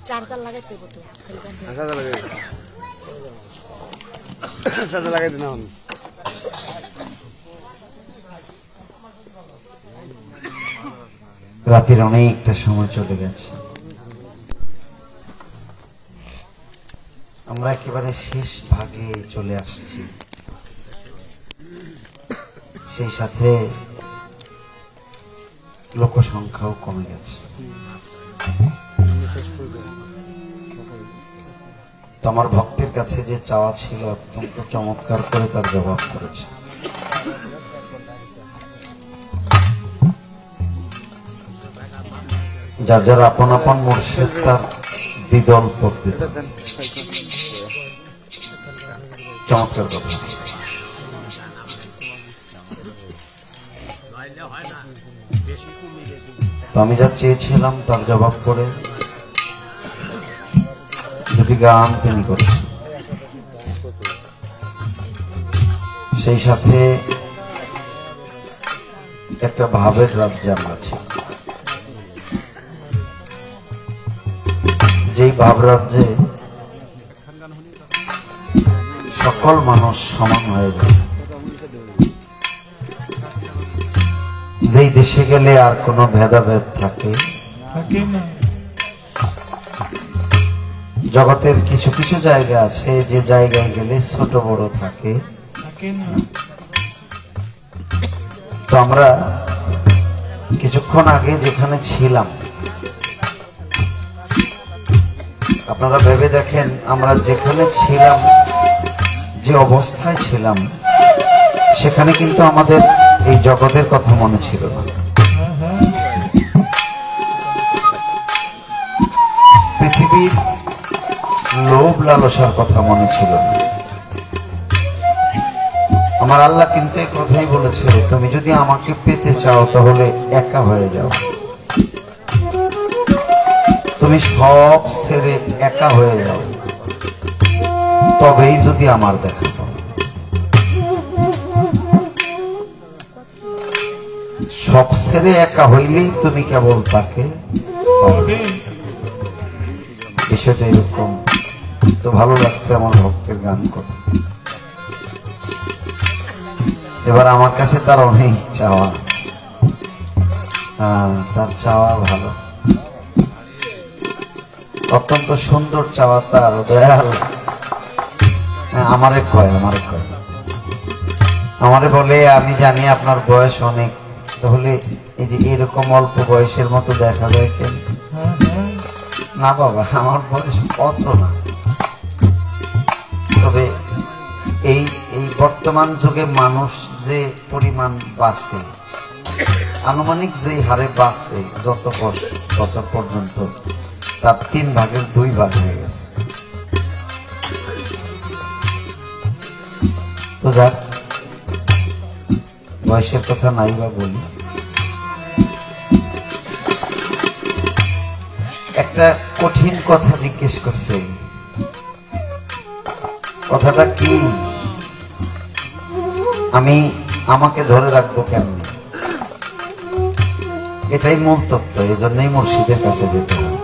Charger লাগাইতে হবে তো চার্জার লাগাই দিন এখন। রাতের অনেকটা সময় চলে গেছে, আমরা একেবারে শেষ ভাগে চলে আসছি। সেই সাথে লোকসংখ্যাও কমে গেছে। তো আমার ভক্তের কাছে যে চাওয়া ছিল অত্যন্ত চমৎকার করে তার জবাব করেছে। যার যার আপন আপন মুর্শিদ তার দ্বিদল পদ্ধতি, চমৎকার কথা। তো আমি যা চেয়েছিলাম তার জবাব করে দুটি গান তিনি করেছেন। সেই সাথে একটা ভাবের রাজ্য আমরা আছি, যেই ভাব রাজ্যে সকল মানুষ সমান হয়ে যায়, যেই দেশে গেলে আর কোনো ভেদাভেদ থাকে না। জগতের কিছু কিছু জায়গা আছে যে জায়গায় গেলে ছোট বড় থাকে না। তো আমরা কিছুক্ষণ আগে যেখানে ছিলাম, আপনারা ভেবে দেখেন আমরা যেখানে ছিলাম, যে অবস্থায় ছিলাম, সেখানে কিন্তু আমাদের এই জগতের কথা মনে ছিল না। পৃথিবীর লোভ লালসার কথা মনে ছিল না। আমার আল্লাহ কিন্তু এই কথাই বলেছিল, তুমি যদি আমাকে পেতে চাও তাহলে একা হয়ে যাও, তুমি সব ছেড়ে একা হয়ে যাও, তবেই যদি আমার দেখা পাও। সব ছেড়ে একা হইলেই তুমি কেবল তাকে পাবে। বিষয়টা এরকম। তো ভালো লাগছে আমার ভক্তের গান কথা। এবার আমার কাছে তার অনেক চাওয়া, তার চাওয়া ভালো, অত্যন্ত সুন্দর চাওয়া তার। দয়াল আমারে কয় আমারে বলে, আমি জানি আপনার বয়স অনেক, তাহলে এই যে এরকম অল্প বয়সের মতো দেখা যায় কেন? না বাবা, আমার বয়স অত না, তবে এই বর্তমান যুগে মানুষ যে পরিমাণ বাঁচে, আনুমানিক যে হারে বাঁচে যত বছর পর্যন্ত, তার 3 ভাগের 2 ভাগ হয়ে গেছে। তো যাক, বয়সের কথা নাই বা বলি, একটা কঠিন কথা জিজ্ঞেস করছে। কথাটা কি? আমি আমাকে ধরে রাখবো কেমন? এটাই মূল তত্ত্ব। এই জন্যই মুর্শিদের কাছে যেতে হবে।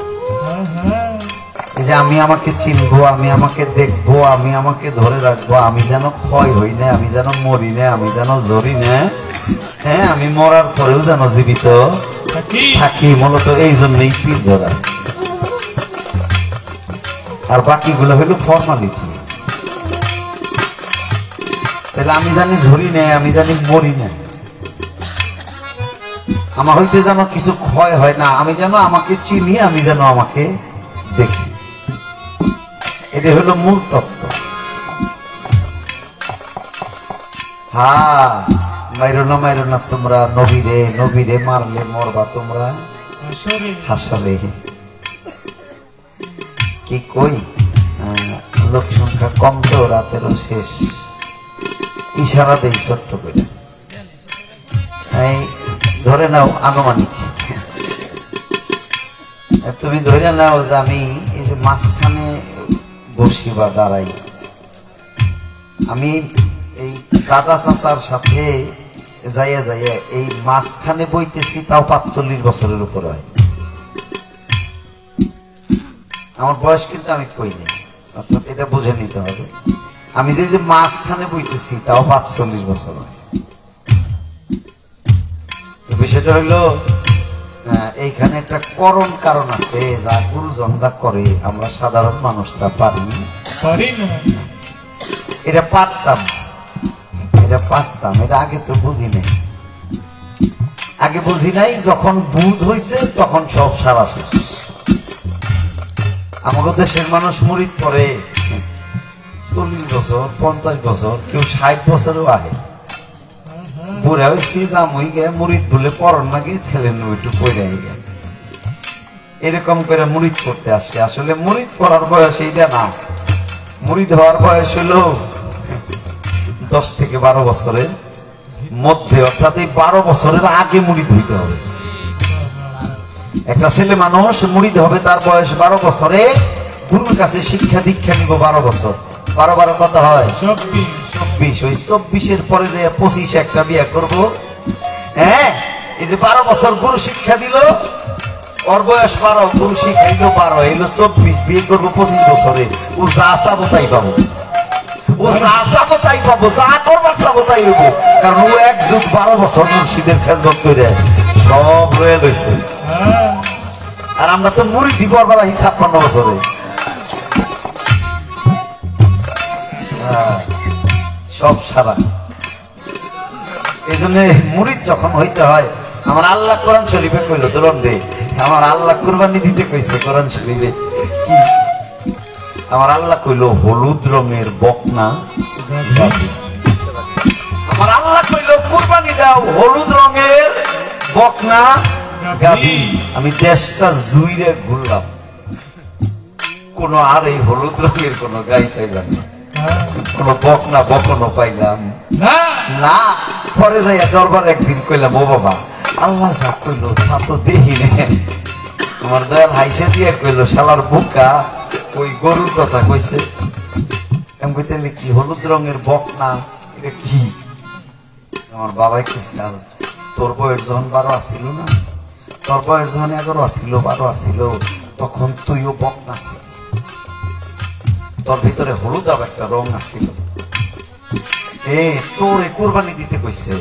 এই যে আমি আমাকে চিনবো, আমি আমাকে দেখবো, আমি আমাকে ধরে রাখবো, আমি যেন ক্ষয় হই না, আমি যেন মরি না, আমি যেন জরি না, হ্যাঁ, আমি মরার পরেও যেন জীবিত থাকি। মূলত এই জন্যই পীর ধরা, আর বাকিগুলো হইল ফর্মালিটি। তাহলে আমি জানি ঝরি না, আমি জানি মরি না, আমার হইতে যেন কিছু ক্ষয় হয় না, আমি যেন আমাকে চিনি, আমি যেন আমাকে দেখি। এটা হলো মূল তত্ত্ব। হ্যাঁ, মাইরো না তোমরা নবীরে, নবীরে মারলে মরবা তোমরা হাসলে। কি কই, লোক সংখ্যা কম তো, রাতেরও শেষ। ইশারা দেই ছোট্ট করে, এই ধরে নাও আনুমানিক, তুমি ধরে নাও যে আমি এই যে মাঝখানে বসি বা দাঁড়াই, আমি এই দাদা চাচার সাথে যাইয়া এই মাঝখানে বইতেছি, তাও 45 বছরের উপর হয়। আমার বয়স কিন্তু আমি কই নেই, অর্থাৎ এটা বুঝে নিতে হবে। আমি যে যে মাঝখানে বইতেছি তাও 45 বছর হয়। বিষয়টা হইলো এইখানে একটা করণ কারণ আছে, যা গুরুজনরা করে আমরা সাধারণ মানুষরা পারি না। এটা পারতাম, এটা আগে তো বুঝি নাই। আগে বুঝি নাই, যখন বুঝ হয়েছে তখন সব সারা শেষ। আমাদের দেশের মানুষ মুরিদ করে 40 বছর, 50 বছর, কেউ 60 বছরও আহে। বুড়া হয়েছি দাম হয়ে গে মুরিদ বলে পরন না গিয়ে খেলেন একটু পড়ে গে, এরকম করে মুরিদ করতে আসে। আসলে মুরিদ করার বয়স এইটা না, মুরিদ হওয়ার বয়স হলো 10 থেকে 12 বছরের মধ্যে, অর্থাৎ এই 12 বছরের আগে মুরিদ হইতে হবে। একটা ছেলে মানুষ মুরিদ হবে তার বয়স 12 বছরে, গুরুর কাছে শিক্ষা দীক্ষা নিব 12 বছর। 12 কত হয়? 24। ওই 24-এর পরে যে 25 একটা বিয়ে করবো। হ্যাঁ, এই যে 12 বছর গুরু শিক্ষা দিল, ওর বয়স 12, গুরু শিক্ষাইল 12, এলো 24, বিয়ে করবো 25 বছরে। ও যা চাবো তাই পাবো, ও যা চাবো তাই পাবো, যা করবার চাবো তাই হবো। কারণ ও 1 যুগ 12 বছর মুর্শিদের খেজমত করে সব রয়ে রয়েছে। আর আমরা তো মুরিদি করবার আছি 56 বছরে। সব সারা। এই জন্য মুরিদ যখন হইতে হয়, আমার আল্লাহ কোরআন শরীফে কইল, ধরুন রে, আমার আল্লাহ কুরবানি দিতে কইছে কোরআন শরীফে কি? আমার আল্লাহ কইল হলুদ রঙের বকনা গাভী। আমার আল্লাহ কইল কুরবানি দাও হলুদ রঙের বকনা গাভী। আমি দেশটা জুইরে ঘুরলাম, কোন আর এই হলুদ রঙের কোন গাই পাইলাম না, কোন বকনা বকনো পাইলাম না। পরে যাইয়া দরবার একদিন কইলাম, ও বাবা, আল্লাহ যা কইল তা তো দেখি নে। আমার দয়াল হাইসা দিয়ে কইল, শালার বোকা, ওই গরুর কথা কইছে। আমি কইতে কি হলুদ রঙের বকনা, এটা কি? আমার বাবাই কইছে, তোর বয়স যখন 12 আসিল না, তোর বয়স যখন 11 আসিল, 12 আসিল, তখন তুইও বকনা ছিল, তোর ভিতরে হলুদ একটা রং আসছিল। তোর কুরবানি দিতে কইছে।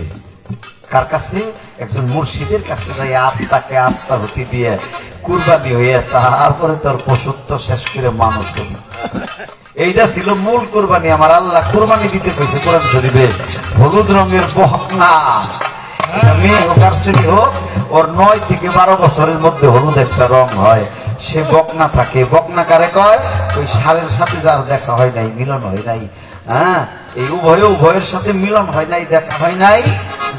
কার কাছে? একজন মুর্শিদের কাছে যাই আত্মাকে আত্মাহতি দিয়ে কুরবানি হইয়া তারপরে তোর পশুত্ব শেষ করে মানুষ হবে। এইটা ছিল মূল কুরবানি। আমার আল্লাহ কুরবানি দিতে কইছে কোরআন শরীফে হলুদ রঙের বকনা। মেয়ে হোক আর ছেলে হোক, ওর 9 থেকে 12 বছরের মধ্যে হলুদ একটা রং হয়, সে বকনা থাকে। বকনা কারে কয়? ওই ষাঁড়ের সাথে যার দেখা হয় নাই, মিলন হয় নাই। হ্যাঁ, এই উভয়ের সাথে মিলন হয় নাই, দেখা হয় নাই,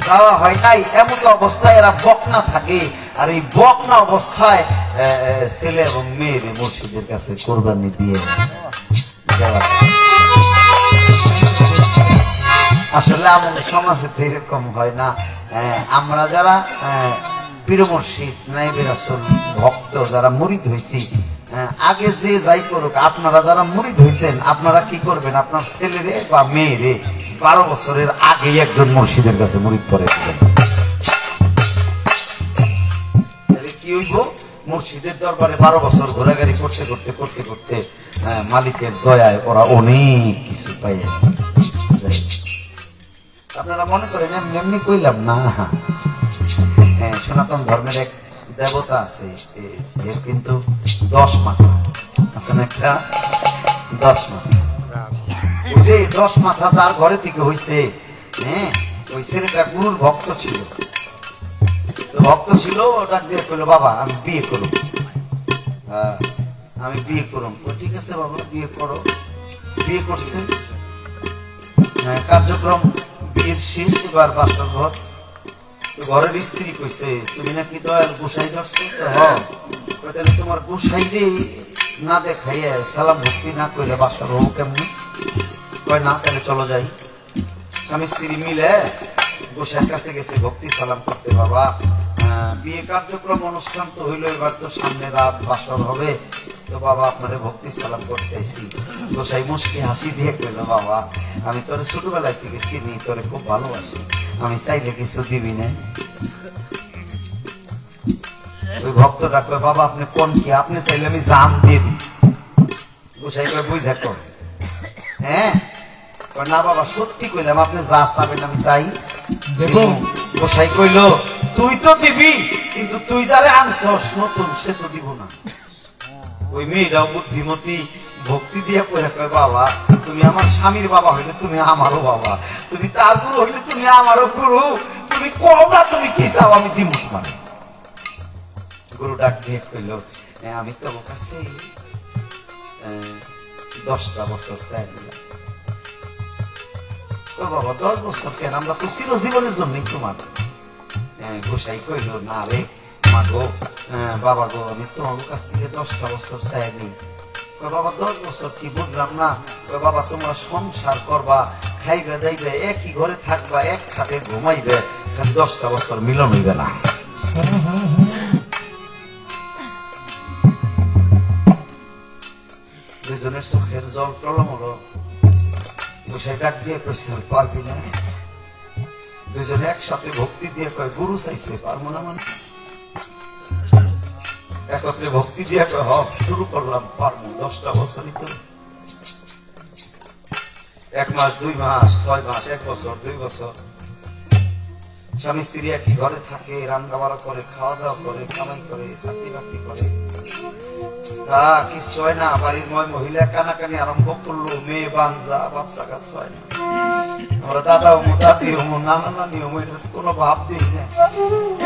যাওয়া হয় নাই, এমন অবস্থায় এরা বকনা থাকে। আর এই বকনা অবস্থায় ছেলে এবং মেয়ের মুর্শিদের কাছে কোরবানি দিয়ে দেওয়া। আসলে আমাদের সমাজে তো এরকম হয় না। আমরা যারা পীর মুর্শিদ, নাইবে রাসূল ভক্ত, যারা মুরিদ হয়েছি, আগে যে যাই করুক, আপনারা যারা মুরিদ হয়েছেন, আপনারা কি করবেন? আপনার ছেলেরে বা মেয়েরে 12 বছরের আগে একজন মুর্শিদের কাছে মুরিদ করে দিবেন। কি হইব? মুর্শিদের দরবারে 12 বছর ঘোরাঘুরি করতে করতে করতে করতে মালিকের দয়ায় ওরা অনেক কিছু পাই। আপনারা মনে করেন এমনি কইলাম না। হ্যাঁ, সনাতন ধর্মের এক দেবতা আছে, এর কিন্তু 10 মাথা আছে না, একটা 10 মাথা। ওই যে 10 মাথা তার ঘরে থেকে হইছে। হ্যাঁ, ওই ছেলেটা গুরুর ভক্ত ছিল, ওটা দিয়ে কইলো, বাবা আমি বিয়ে করব, আমি বিয়ে করব। ঠিক আছে বাবা, বিয়ে করো। বিয়ে করছে, কার্যক্রম বিয়ের শেষ। এবার বাসর ঘর, ঘরের স্ত্রী কইছে, তুমি নাকি দয়াল গোসাই ধরছো? তাহলে তোমার গোসাই রে না দেখাইয়া সালাম ভক্তি না কইলে বাসর হবো কেমন? কয় না, তাহলে চলো যাই। স্বামী স্ত্রী মিলে গোসাইয়ের কাছে গেছে ভক্তি সালাম করতে। বাবা, বিয়ে কার্যক্রম অনুষ্ঠান তো হইলো, এবার তো সামনে রাত বাসর হবে, তো বাবা আপনারে ভক্তি সালাম করতে আইছি। গোসাই মুস্কি হাসি দিয়ে কইল, বাবা আমি তোরে ছোটবেলায় থেকে চিনি, তোরে খুব ভালোবাসি, আমি চাইলে কিছু দিবি না? ওই ভক্তটা কয়, বাবা আপনি কোন কি? আপনি চাইলে আমি জান দিয়ে দিই। গোসাই কয় বুঝ দেখো, হ্যাঁ না বাবা সত্যি কইলাম, আপনি যা চাবেন আমি তাই দেব। গোসাই কইল তুই তো দিবি, কিন্তু তুই যারে আনছস নতুন সে তো দিব না। ওই মেয়েটাও বুদ্ধিমতী ভক্তি দিয়ে কইরা কয় বাবা তুমি আমার স্বামীর বাবা হইলে তুমি আমারও বাবা, তুমি তার গুরু হইলে তুমি আমারও গুরু, তুমি কও না তুমি কি চাও আমি দিব তোমার। গুরু ডাক দিয়ে কইল আমি তো কাছে 10টা বছর চাই দিলাম। তো বাবা 10 বছর কেন, আমরা তো চিরজীবনের জন্যই তোমার। গোসাই কইল না রে মা গো, বাবা গো আমি তোমার কাছ থেকে 10টা বছর চাই নি। বাবা 10 বছর কি বুঝলাম না। বাবা তোমরা সংসার করবা, খাইবে যাইবে, একই ঘরে থাকবা, এক খাটে ঘুমাইবে, 10টা বছর মিলন হইবে না। দুজনের চোখের জল টলমল। গোসাই ডাক দিয়ে কইছে পারবি না। দুজনে একসাথে ভক্তি দিয়ে কয় গুরু চাইছে পারবো না মানে, একত্রে ভক্তি দিয়ে কয় হক শুরু করলাম পারবো। 10টা বছরই তো, 1 মাস 2 মাস 6 মাস 1 বছর 2 বছর স্বামী স্ত্রী একই ঘরে থাকে, রান্না বাড়া করে, খাওয়া দাওয়া করে, কামাই করে, চাকরি বাকরি করে, কিছু হয় না। বাড়ির মহিলা কানাকানি আরম্ভ করলো, মেয়ে বাঞ্জা, বাচ্চা কাচ্চা হয় না। আমরা দাদা হমু, দাদি হমু, নানা নানি হমু, এটা কোনো ভাব দিই না।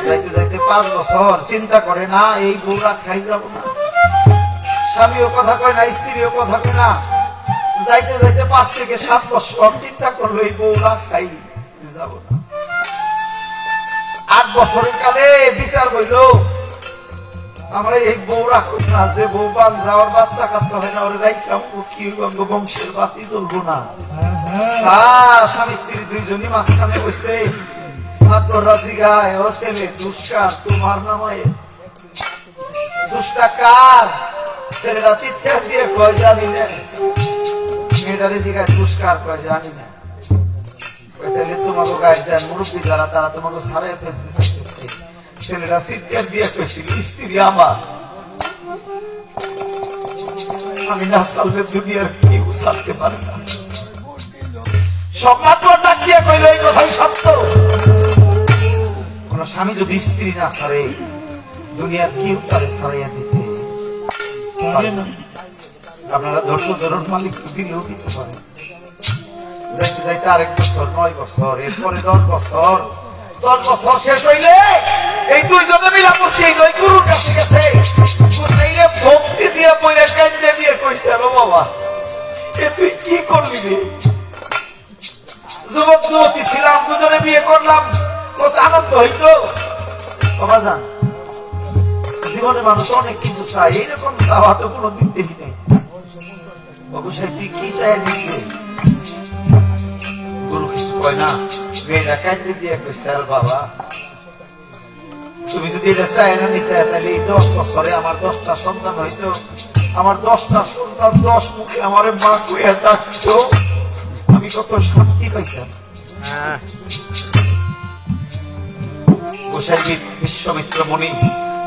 যাইতে যাইতে 5 বছর চিন্তা করে না এই বউরা খাই যাব না। স্বামীও কথা কয় না, স্ত্রীও কথা কয় না। যাইতে যাইতে 5 থেকে 7 বছর চিন্তা করলো এই বউরা খাই যাব না। 8 বছরের কালে বিচার হইল আমরা এই বউ রাখুন না, যে বউ বান যাওয়ার বাচ্চা কাচ্চা হয় না, ওরে রাইখাম কি বংশের বাতি জ্বলবো না। স্বামী স্ত্রী দুইজনই মাঝখানে বসে ও ছেলে দুষ্কার তোমার নামায়, দুষ্টা কার? ছেলেরা চিৎকার দিয়ে কয় জানি না, মেয়েটারে জিগায় দুষ্কার কয় জানি না। তাহলে তোমাকে গায়ে যান মুরব্বী যারা তারা তোমাকে সারাই ফেলতে চাইছে। ছেলেরা চিৎকার দিয়ে কইছিল স্ত্রী আমার, আমি না চাললে দুনিয়ার কেউ চালতে পারে না। সম্রাট ডাক দিয়ে কইল এই কথাই সত্য, কোন স্বামী যদি স্ত্রী না ছাড়ে দুনিয়ার কেউ তারে ছাড়াইয়া দিতে পারে না। আপনারা ধৈর্য ধরুন, মালিক দিলেও দিতে পারে। যাইতে যাইতে 1 বছর 9 বছর, এরপরে 10 বছর। 10 বছর শেষ হইলে এই দুইজনে মিলা করছে এই নয় গুরুর কাছে গেছে। ভক্তি দিয়ে পয়লা কান্দে দিয়ে কইছে বাবা এ তুই কি করলি রে? যুবক যুবতী ছিলাম, দুজনে বিয়ে করলাম, কত আনন্দ হইতো। বাবা জান জীবনে মানুষ অনেক কিছু চায়, এইরকম চাওয়া তো কোনোদিন দেখি নাই। অবশ্যই তুই কি চাই নিতে? গুরু কিছু কয় না, মেয়েরা কান্দে দিয়ে কইছে বাবা তুমি যদি এটা চাই না নিতে, তাহলে এই 10 বছরে আমার 10টা সন্তান হইতো, আমার 10টা সন্তান 10 মুখে আমার মা কইয়া ডাকতো, আমি কত শান্তি পাইতাম। গোসাই বিশ্বমিত্র মুনি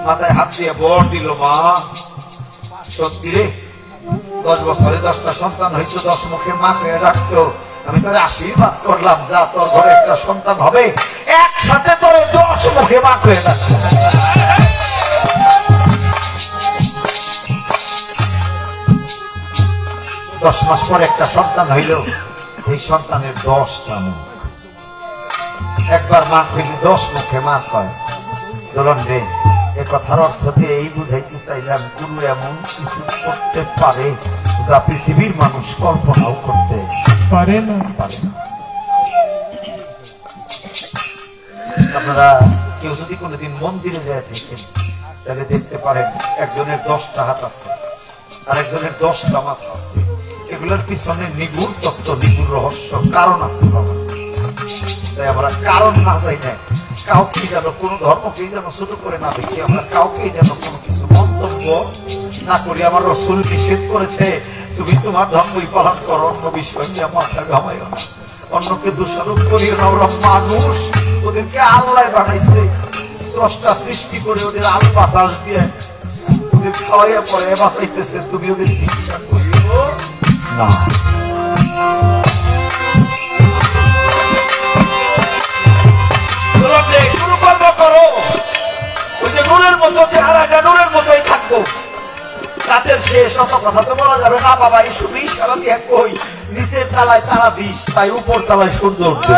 মাথায় হাত দিয়ে বর দিল, মা সত্যি রে 10 বছরে 10টা সন্তান হইতো, 10 মুখে মা কইয়া ডাকতো, আমি তোরে আশীর্বাদ করলাম যা তোর ঘরে একটা সন্তান হবে, একসাথে তোরে 10 মুখে মা কইয়া ডাকতো। 10 মাস পর একটা সন্তান হইল, এই সন্তানের 10টা মুখ। একবার মা কইলে 10 মুখে মা কয়। দোলন রে এ কথার অর্থ দিয়ে এই বুঝাইতে চাইলাম গুরু এমন কিছু করতে পারে যা পৃথিবীর মানুষ কল্পনাও করতে পারে না। আপনারা কেউ যদি কোনোদিন মন্দিরে যায় দেখেন তাহলে দেখতে পারেন একজনের 10টা হাত আছে, আর একজনের 10টা মাথা আছে। এগুলোর পিছনে নিগুড় তত্ত্ব, নিগুড় রহস্য, কারণ আছে বাবা। তাই আমরা কারণ না যাই না, কাউকে যেন কোনো ধর্মকেই যেন ছোট করে না দেখি, আমরা কাউকে যেন কোনো কিছু মন্তব্য না করি। আমার রাসূল নিষেধ করেছে তুমি তোমার ধর্মই পালন করো, অন্য বিষয় নিয়ে মাথা ঘামাইও না, অন্যকে দোষারোপ করিও না। ওরা মানুষ, ওদেরকে আল্লাহ বানাইছে, স্রষ্টা সৃষ্টি করে ওদের আল বাতাস দিয়ে ওদের খাওয়াইয়া পরে বাঁচাইতেছে, তুমি ওদের হিংসা করিও না শুরু করো ওই যে নূরের মতো চেহারাটা নূরের মতোই থাকবো রাতের শেষ অত কথা তো বলা যাবে না বাবা এই শুধু ইশারা দিয়ে কই নিচের তলায় তারা দিস তাই উপর তলায় সূর্য উঠবে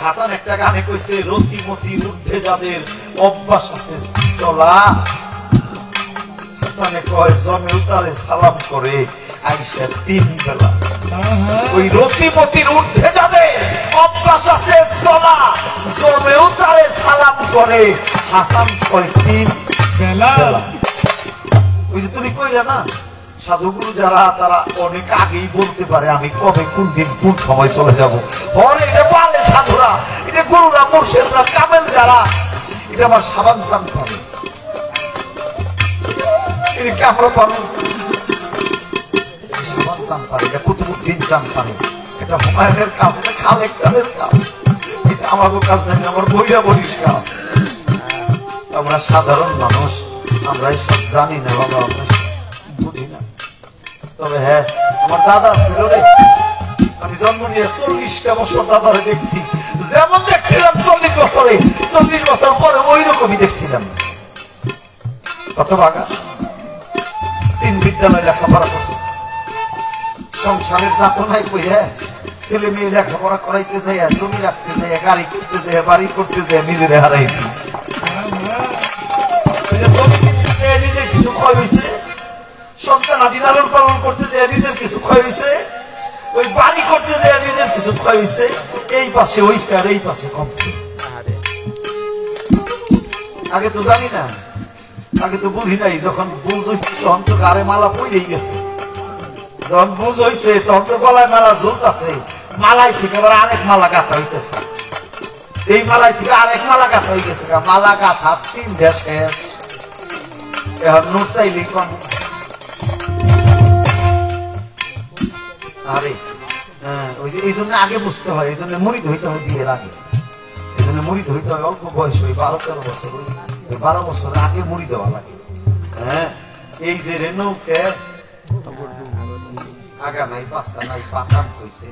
হাসান একটা গানে কইছে রতিমতির ঊর্ধ্বে যাদের অভ্যাস আছে চলা হাসানে কয় জমে উতারে সালাম করে আইসা 3 বেলা ওই রতিমতির ঊর্ধ্বে যাদের অভ্যাস আছে চলা জমে উতারে সালাম করে হাসান কয় 3 বেলা ওই যে তুমি কইলে না সাধুগুরু যারা তারা অনেক আগেই বলতে পারে আমি কবে কোন দিন কোন সময় চলে যাবো এটা পারে সাধুরা এটা গুরুরা মুর্শিদরা কামেল যারা এটা আমার সাবান চান করে এটা আমরা পারো সাবান চান পারে এটা কুতুবুদ্দিন চান পারে এটা হুমায়ুনের কাজ এটা খালেক কালের কাজ এটা আমার কাজ নাই আমার বইয়া বলিস কাজ আমরা সাধারণ মানুষ আমরা সব জানি না বাবা আমরা বুঝি না তবে হ্যাঁ আমার দাদা ছিল রে আমি জন্ম নিয়ে 40টা বছর দাদারে দেখছি যেমন দেখছিলাম 40 বছরে 40 বছর পরে ওই রকমই দেখছিলাম কত বাগা 3 বিদ্যালয় লেখাপড়া করছে সংসারের যাতনায় পড়ে ছেলে মেয়ে লেখাপড়া করাইতে যায় জমি রাখতে যায় গাড়ি করতে যায় বাড়ি করতে যায় নিজের হারাইছি নিজের কিছু ক্ষয় হয়েছে সন্তান আদি লালন পালন করতে যায় নিজের কিছু ক্ষয় হয়েছে ওই বাড়ি করতে যায় নিজের কিছু ক্ষয় হয়েছে এই পাশে হয়েছে আর এই পাশে কমছে আগে তো জানি না আগে তো বুঝি নাই যখন বুঝ হয়েছে তখন তো গাড়ে মালা পড়েই গেছে যখন বুঝ হয়েছে তখন তো গলায় মালা ঝুলতেছে মালাই থেকে আবার আরেক মালা গাঁথা হইতেছে এই মালাই থেকে আরেক মালা গাঁথা হয়ে গেছে মালা গাঁথা 3 দেশ শেষ এখন নোট চাইলেই কম আরে ওই যে এই জন্য আগে বুঝতে হয় এই জন্য মুড়িদ হইতে হয় বিয়ের আগে এই জন্য মুড়িদ হইতে হয় অল্প বয়স ওই 12-13 বছর ওই 12 বছর আগে মুড়ি দেওয়া লাগে হ্যাঁ এই যে রেনুকে আগা নাই পাঁচটা নাই পাতাম হয়েছে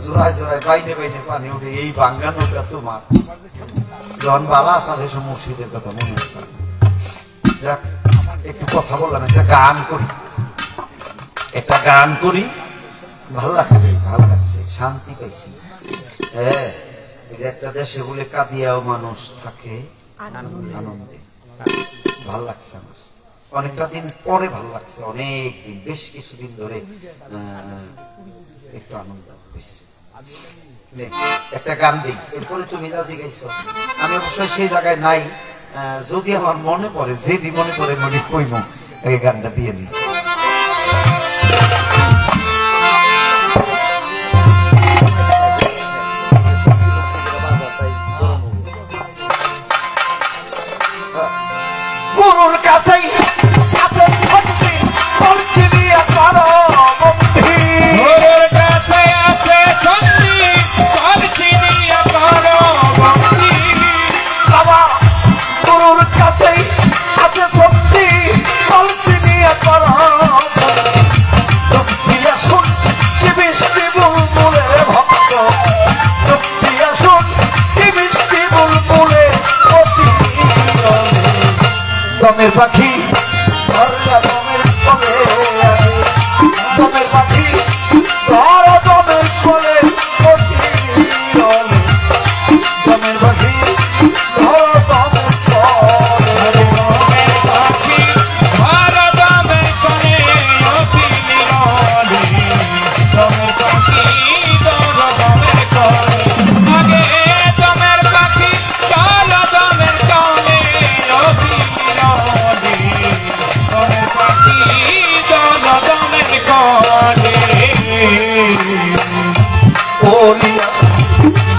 জোড়ায় জোড়ায় বাইনে বাইনে পানি উঠে এই বাঙ্গানোটা তোমার যখন বালা আসার এসব মুর্শিদের কথা মনে হচ্ছে যাক একটু কথা বললাম একটা গান করি ভালো লাগছে শান্তি পাইছি হ্যাঁ একটা দেশে বলে কাঁদিয়াও মানুষ থাকে আনন্দে ভালো লাগছে আমার অনেকটা দিন পরে ভালো লাগছে অনেক দিন বেশ কিছুদিন ধরে একটু আনন্দ হয়েছে একটা গান দিই এরপরে তুমি যা জিজ্ঞাসা আমি অবশ্যই সেই জায়গায় নাই যদি আমার মনে পড়ে যেদি মনে পড়ে মনে কইম এই গানটা দিয়ে নি গুরুর কাছেই দমের পাখি দমের পাখি দমের কোলে দমের পাখি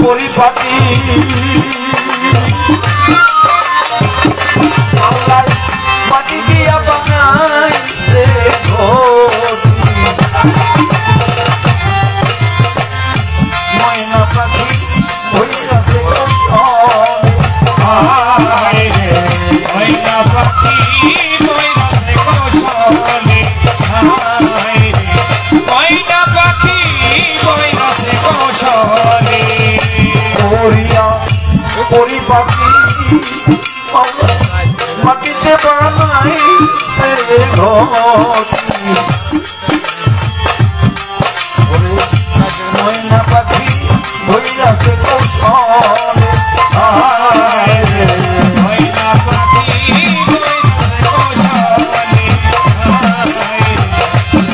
পরিপাটি মাটি দিয়া বানাইছে ময়না পাখি ময়না পাখি মাটিতে বানাই সে ঘটি ময়না পাখি ভৈরাছে কৌশলে ময়না পাখি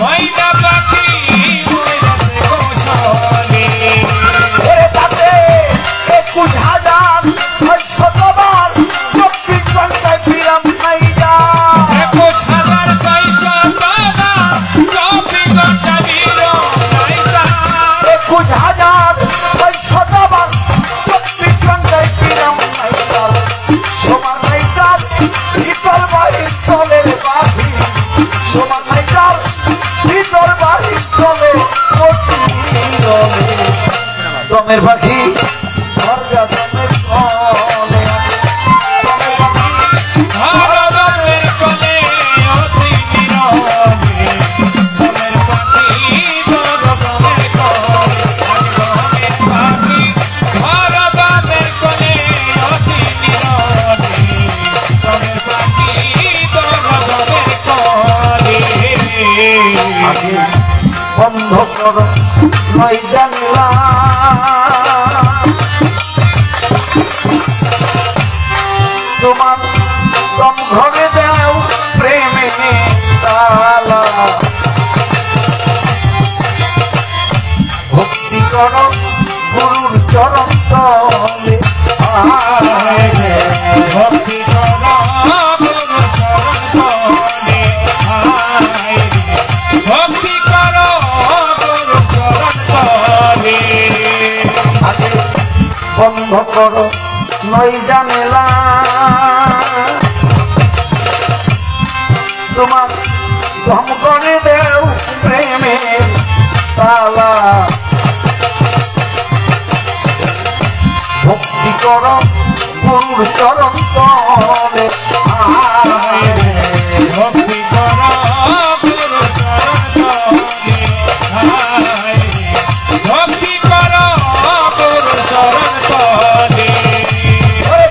ময়না পাখি কৌশলে তাতে 21,000 শতবার 24 ঘন্টায় ফিরাম নাই যা 21,600 টাকা 24 ঘন্টা বিরো নাইকা 21,000 শতবার 24 ঘন্টায় ফিরাম নাই যা সমান নাই যার ভিতর বাড়ি চলে পাখি সমান নাই যার ভিতর বাড়ি চলে দমের পাখি দরজা দমের চলে ভারতের কোলে অতি নীরবে দমের পাখি দরদমের কোলে দমের পাখি ভারতের কোলে অতি নীরবে দমের পাখি দরদমের কোলে আগে বন্ধ কর নয় জানলা তোমার দম ঘরে দাও প্রেমে তালা ভক্তি কর গুরুর চরণ তলে ভক্তি করো গুরু চরণ তলে ভক্তি করো গুরু চরণ তলে আগে বন্ধ কর নয় জানেলা তোমার দম করে দেও প্রেমে তালা ভক্তি কর গুরুর চরণ তলে ভক্তি করো গুরু চরণ তলে ভক্তি করো গুরু চরণ তলে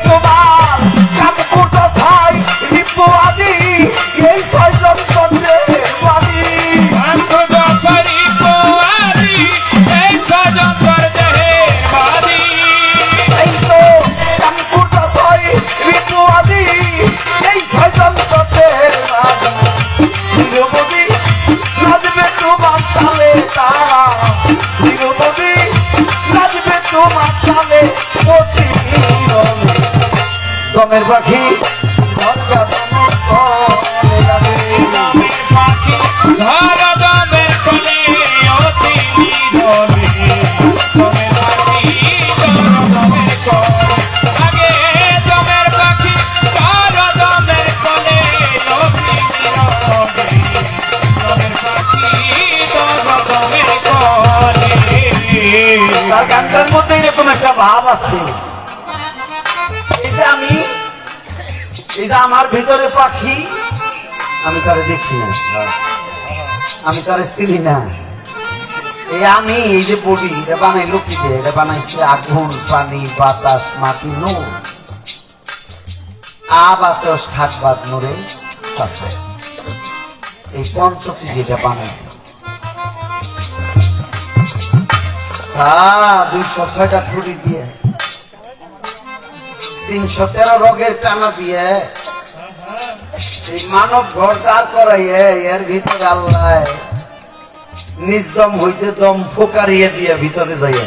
তোমার কাপড় ছাই রিপু আদি এই ছয়জন চন্দ্রে বাদি আন্তর্জাতিক পোয়ারি এই সাজন করতে বাদি এই তো কাপড় ছাই রিপু আদি এই ছয়জন চন্দ্রে বাদি নিরবধি নাচবে তোমার চালে তারা নিরবধি নাচবে তোমার চালে অতি নীরবে দমের পাখি দরজা দমের তলে যাবে দমের পাখি ভারতের কোলে অতি নীরবে দমের পাখি দমের কোলে আগে দমের পাখি ভারতের কোলে অতি নীরবে দমের পাখি দমের কোলে তার গানটার মধ্যে এরকম একটা ভাব আছে এই যে আমার ভিতরে পাখি আমি তারে দেখি না আমি তারে চিনি না আমি এই যে বডি এটা বানাইলো কি দিয়ে এটা বানাইছে আগুন পানি বাতাস মাটি নূর বাতাস খাট বাদ নূরে সাথে এই পঞ্চটি যেটা বানাইছে 206টা ফুটি দিয়ে 313 রোগের টানা দিয়ে এই মানব ঘর দাঁড় করাইয়ে এর ভিতরে আল্লাহ নিজ হইতে দম ফোকারিয়ে দিয়ে ভিতরে যাইয়া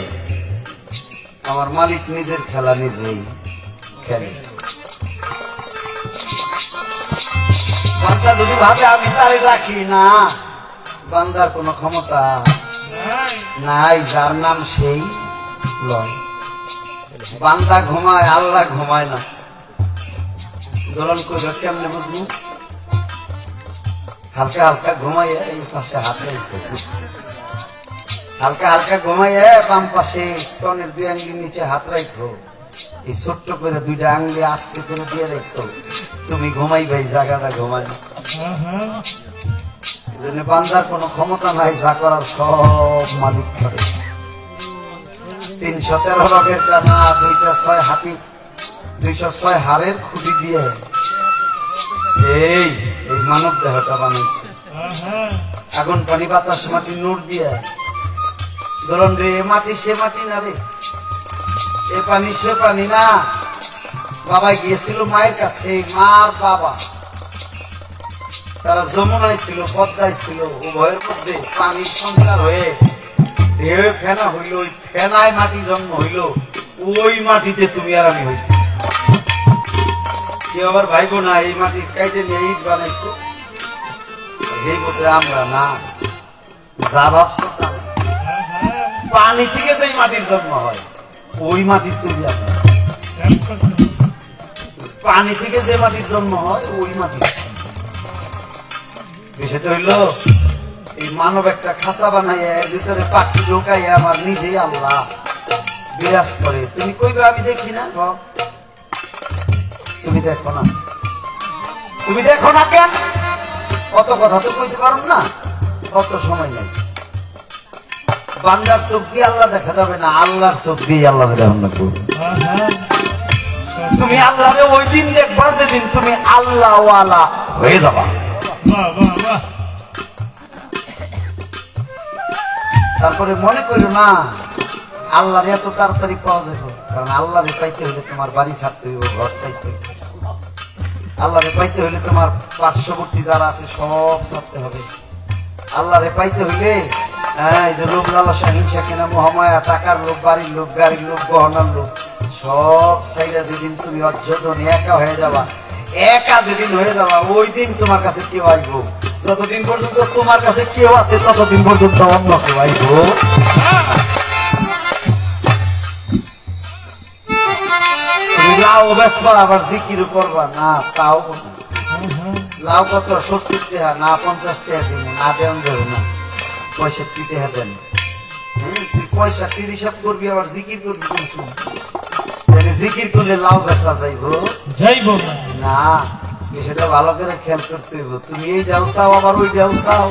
আমার মালিক নিজের খেলা নিজেই খেলে বান্দা যদি ভাবে আমি তারে রাখি না বান্দার কোনো ক্ষমতা নাই যার নাম সেই লয় বান্দা ঘুমায় আল্লাহ ঘুমায় না দোলন করে কেমনে বুঝবো হালকা হালকা ঘুমাইয়ে এই পাশে হাতে হালকা হালকা ঘুমাইয়ে বাম পাশে স্তনের 2 আঙ্গুলির নিচে হাত রাখো এই ছোট্ট করে 2টা আঙ্গুলি আস্তে করে দিয়ে রাখো তুমি ঘুমাইবে এই জায়গাটা ঘুমাই এজন্য বান্দার কোনো ক্ষমতা নাই যা করার সব মালিক করে 313 রোগের টানা 2টা 6 হাতি 206 হাড়ের খুঁটি দিয়ে এই এই মানব দেহটা বানাইছে। আগুন পানি বাতাস মাটি নূর দিয়ে ধরুন রে, এ মাটি সে মাটি না রে, এ পানি সে পানি না। বাবা গিয়েছিল মায়ের কাছে, মার বাবা তারা যমুনায় ছিল, পদ্মায় ছিল, উভয়ের মধ্যে পানির সঞ্চার হয়ে ঢেউ ফেনা হইল, ওই ফেনায় মাটি জন্ম হইল, ওই মাটিতে তুমি আর আমি হয়েছি। কেউ আবার ভাইব না এই মাটি কাইটে নিয়ে ইট বানাইছে, এই মধ্যে আমরা না যা ভাবছ পানি থেকে যে মাটির জন্ম হয় ওই মাটির তৈরি আমরা, পানি থেকে যে মাটির জন্ম হয় ওই মাটির। বিষয়টা হইল এই মানব একটা খাঁচা বানাইয়া ভিতরে পাখি ঢোকাইয়া আমার নিজেই আল্লাহ বিরাজ করে। তুমি কইবে আমি দেখি না? তুমি দেখো না, তুমি দেখো না কেন? কত কথা তো কইতে পারো না, কত সময় নেই। বান্দার চোখ দিয়ে আল্লাহ দেখা যাবে না, আল্লাহর চোখ দিয়ে আল্লাহ দেখুন না। তুমি আল্লাহরে ওই দিন দেখবা যেদিন তুমি আল্লাহ ওয়ালা হয়ে যাবা। তারপরে মনে করো না আল্লাহরে এত তাড়াতাড়ি পাওয়া যাবে, কারণ আল্লাহরে পাইতে হলে তোমার বাড়ি ছাড়তে হইব, ঘর ছাড়তে হইব। আল্লাহরে পাইতে হইলে তোমার পার্শ্ববর্তী যারা আছে সব ছাড়তে হবে। আল্লাহরে পাইতে হইলে এই যে লোভ লালসা হিংসা কেনা মহামায়া, টাকার লোভ, বাড়ির লোভ, গাড়ির লোভ, গহনার লোভ সব সাইডা যেদিন তুমি অর্জন একা হয়ে যাবা, একা যেদিন হয়ে যাবা ওই দিন তোমার কাছে কেউ আইব। যতদিন পর্যন্ত তোমার কাছে কেউ আছে ততদিন পর্যন্ত অন্য কেউ আইব। তুমি লাউ বেচবা আবার জিকিরও করবা না, তাও না। লাউ কত 70 টাকা না 50 টাকা দিব না, দেন দেব না 65 টাকা দেন। তুই পয়সা 30 হিসাব করবি আবার জিকির করবি, জিকির করলে লাউ বেচা যাইব না। সেটা ভালো করে খেয়াল করতে হইব। তুমি এই যাও চাও আবার ওই যাও চাও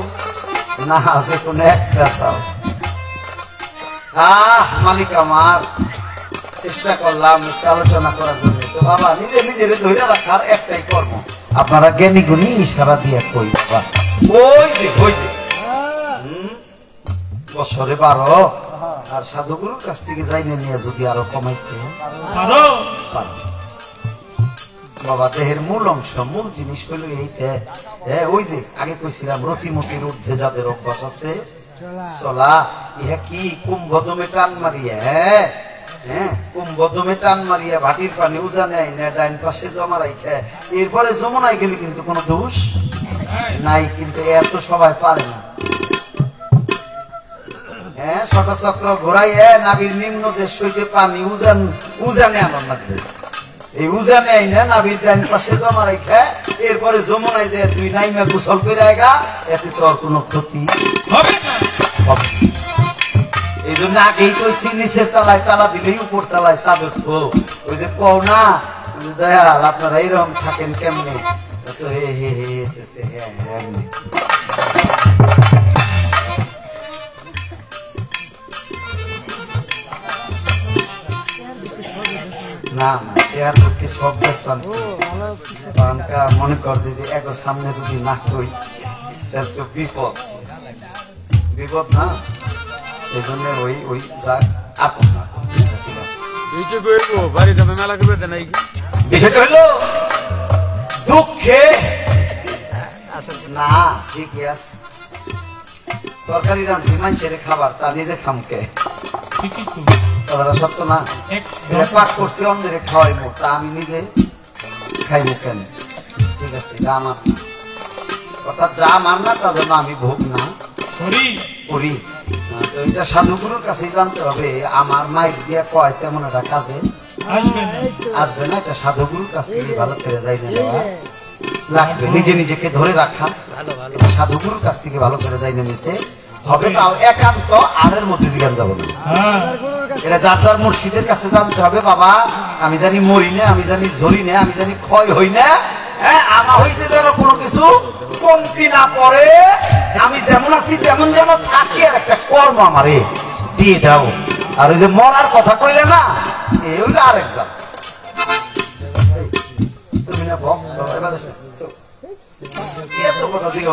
না, যে কোনো একটা চাও। মালিক আমার চেষ্টা করলাম একটু আলোচনা করার জন্য, তো বাবা নিজে নিজের ধরে রাখার একটাই কর্ম। আপনারা জ্ঞানী গুণী ইশারা দিয়ে কই বাবা ওই যে বছরে 12 আর সাধুগুরুর কাছ থেকে যাইনে নিয়ে যদি আরো কমাইতে পারো। বাবা দেহের মূল অংশ, মূল জিনিস হইল এইটা। ওই যে আগে কইছিলাম রতিমতির ঊর্ধ্বে যাদের অভ্যাস আছে চলা, ইহা কি কুম্ভদমে টান মারিয়া, কুম্ভদমে টান মারিয়া ভাটির পানি উজা নেয় না, ডাইন পাশে জমা রাখে এরপরে যমুনায় গেলে কিন্তু কোনো দোষ নাই। কিন্তু এত সবাই পারে না। ছোট চক্র ঘোরাই নাবির নিম্ন দেশ হইতে পানি উজানে আমার লাগবে, এই উজানে আইনা নাবির ডাইন পাশে জমা রাখে এরপরে যমুনায় যে তুই নাইমা গোসল করে আয়গা, এতে তোর কোনো ক্ষতি হবে না। এই জন্য আগেই কইছি নিচের তলায় তালা দিলেই উপর তলায় চাদর। ওই যে কও না দয়াল আপনারা এইরকম থাকেন কেমনে, তো হে হে হে না চেয়ার পক্ষে সব বেসলাম। মনে করছে যে এক সামনে যদি না কই তো বিপদ বিপদ না, এই জন্য ওই যা আপন না। বিষয়টা হইল দুঃখে না ঠিকই আছে, তরকারি রাঁধছি মানুষের খাবার তা নিজে খামকে কথাটা সত্য না। পাক করছি অন্যের খাওয়াইবো, তা আমি নিজে খাইবো কেন? ঠিক আছে এটা আমার, অর্থাৎ যা আমার না তার জন্য আমি ভোগ না করি। তো এটা সাধুগুরুর কাছেই জানতে হবে। আমার মাইক দিয়ে কয় তেমন একটা কাজে আসবে না, এটা সাধুগুরুর কাছ থেকে ভালো করে যাই লাগবে। নিজে নিজেকে ধরে রাখা সাধুগুরুর কাছ থেকে ভালো করে যাই নিতে হবে, তাও একান্ত আড়ের মধ্যে জিজ্ঞান যাবো না। এটা যার যার মুর্শিদের কাছে জানতে হবে। বাবা আমি জানি মরি না, আমি জানি ঝরি না, আমি জানি ক্ষয় হই না, আমার হইতে যেন কোনো কিছু কমতি না পড়ে, আমি যেমন আছি তেমন যেন থাকি, আর একটা কর্ম আমারে দিয়ে দাও। আর ওই যে মরার কথা কইলে না, এই হইলে আরেক জাত। না ভক্ত এত কথা দিকে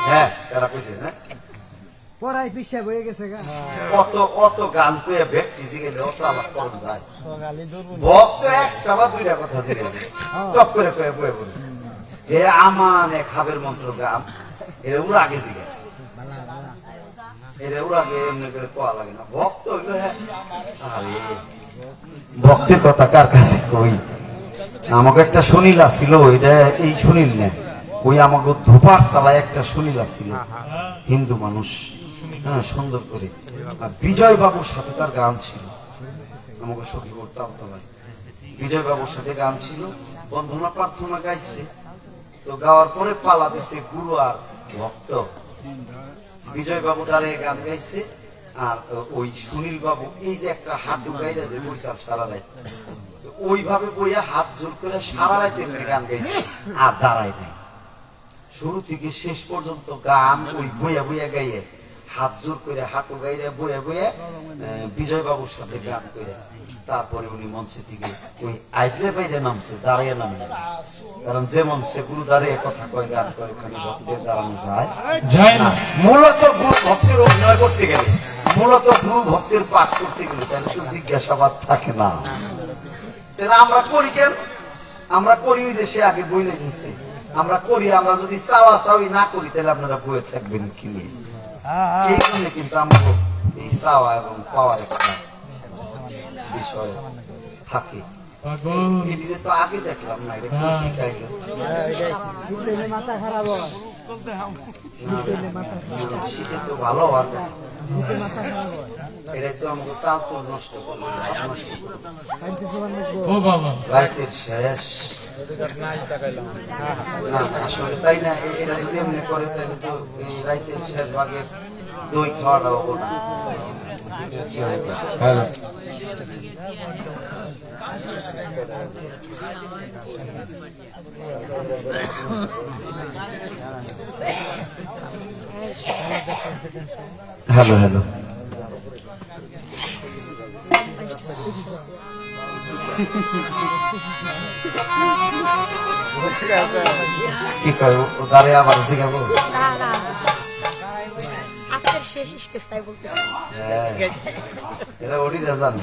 হ্যাঁ তারা কইছে না পড়াই পিছিয়ে বয়ে গেছে গা অত গান পেয়ে ব্যক্তি গেলে অত আলাপ করুন যায় ভক্ত একটা বা দুইটা কথা দিয়ে টপ করে কয়ে বয়ে বলে এ আমানে খাবের মন্ত্র গান এর ওর আগে দিকে এর ওর আগে এমনি করে পাওয়া লাগে না ভক্ত হইলো হ্যাঁ আরে ভক্তের কথা কার কাছে কই আমাকে একটা সুনীলা ছিল ওইটা এই সুনীল না ওই আমাকে ধোপার চালায় একটা সুনীলা ছিল হিন্দু মানুষ হ্যাঁ সুন্দর করে আর বিজয় বাবুর সাথে তার গান ছিল আমাকে সখী করতাম তলায় বিজয় বাবুর সাথে গান ছিল বন্ধনা প্রার্থনা গাইছে তো গাওয়ার পরে পালা দিছে গুরু আর ভক্ত বিজয় বাবু তার গান গাইছে আর ওই সুনীল বাবু এই যে একটা হাঁটু গাইলে যে বৈশাল সারা রাত ওইভাবে বইয়া হাত জোর করে সারা রাত গান গাইছে আর দাঁড়ায় নাই শুরু থেকে শেষ পর্যন্ত গান ওই বইয়া বইয়া গাইয়ে হাত জোর করে হাঁটু গাইরে বইয়া বইয়া বিজয় বাবুর সাথে গান করে তারপরে উনি মঞ্চে থেকে ওই আইডলে বাইরে নামছে দাঁড়িয়ে নামে কারণ যে মঞ্চে গুরু দাঁড়িয়ে কথা কয় গান করে ওখানে ভক্তদের দাঁড়ানো যায় না মূলত গুরু ভক্তের অভিনয় করতে গেলে মূলত গুরু ভক্তের পাঠ করতে গেলে তাহলে শুধু জিজ্ঞাসাবাদ থাকে না তাহলে আমরা করি কেন আমরা করি ওই যে সে আগে বই লেগেছে আমরা করি আমরা যদি চাওয়া চাওয়ি না করি তাহলে আপনারা বইয়ে থাকবেন কি নিয়ে এই জন্য কিন্তু আমরা এই চাওয়া এবং পাওয়ার একটা বিষয় থাকে এটিতে তো আগে দেখলাম না এটা কি শিখাইলো মাথা খারাপ হয় শীতে তো ভালো হওয়ার এটাই তো আমাকে তাল তো নষ্ট করলো রাইতের শেষ না আসলে তাই না এটা যদি এমনি করে তাহলে তো এই রাইতের শেষ ভাগে দই খাওয়াটা হবো না হ্যালো হ্যালো কি কয় দাঁড়ে আবার শিখাবো শেষ স্টেজ তাই বলতেছি এটা ওডি জান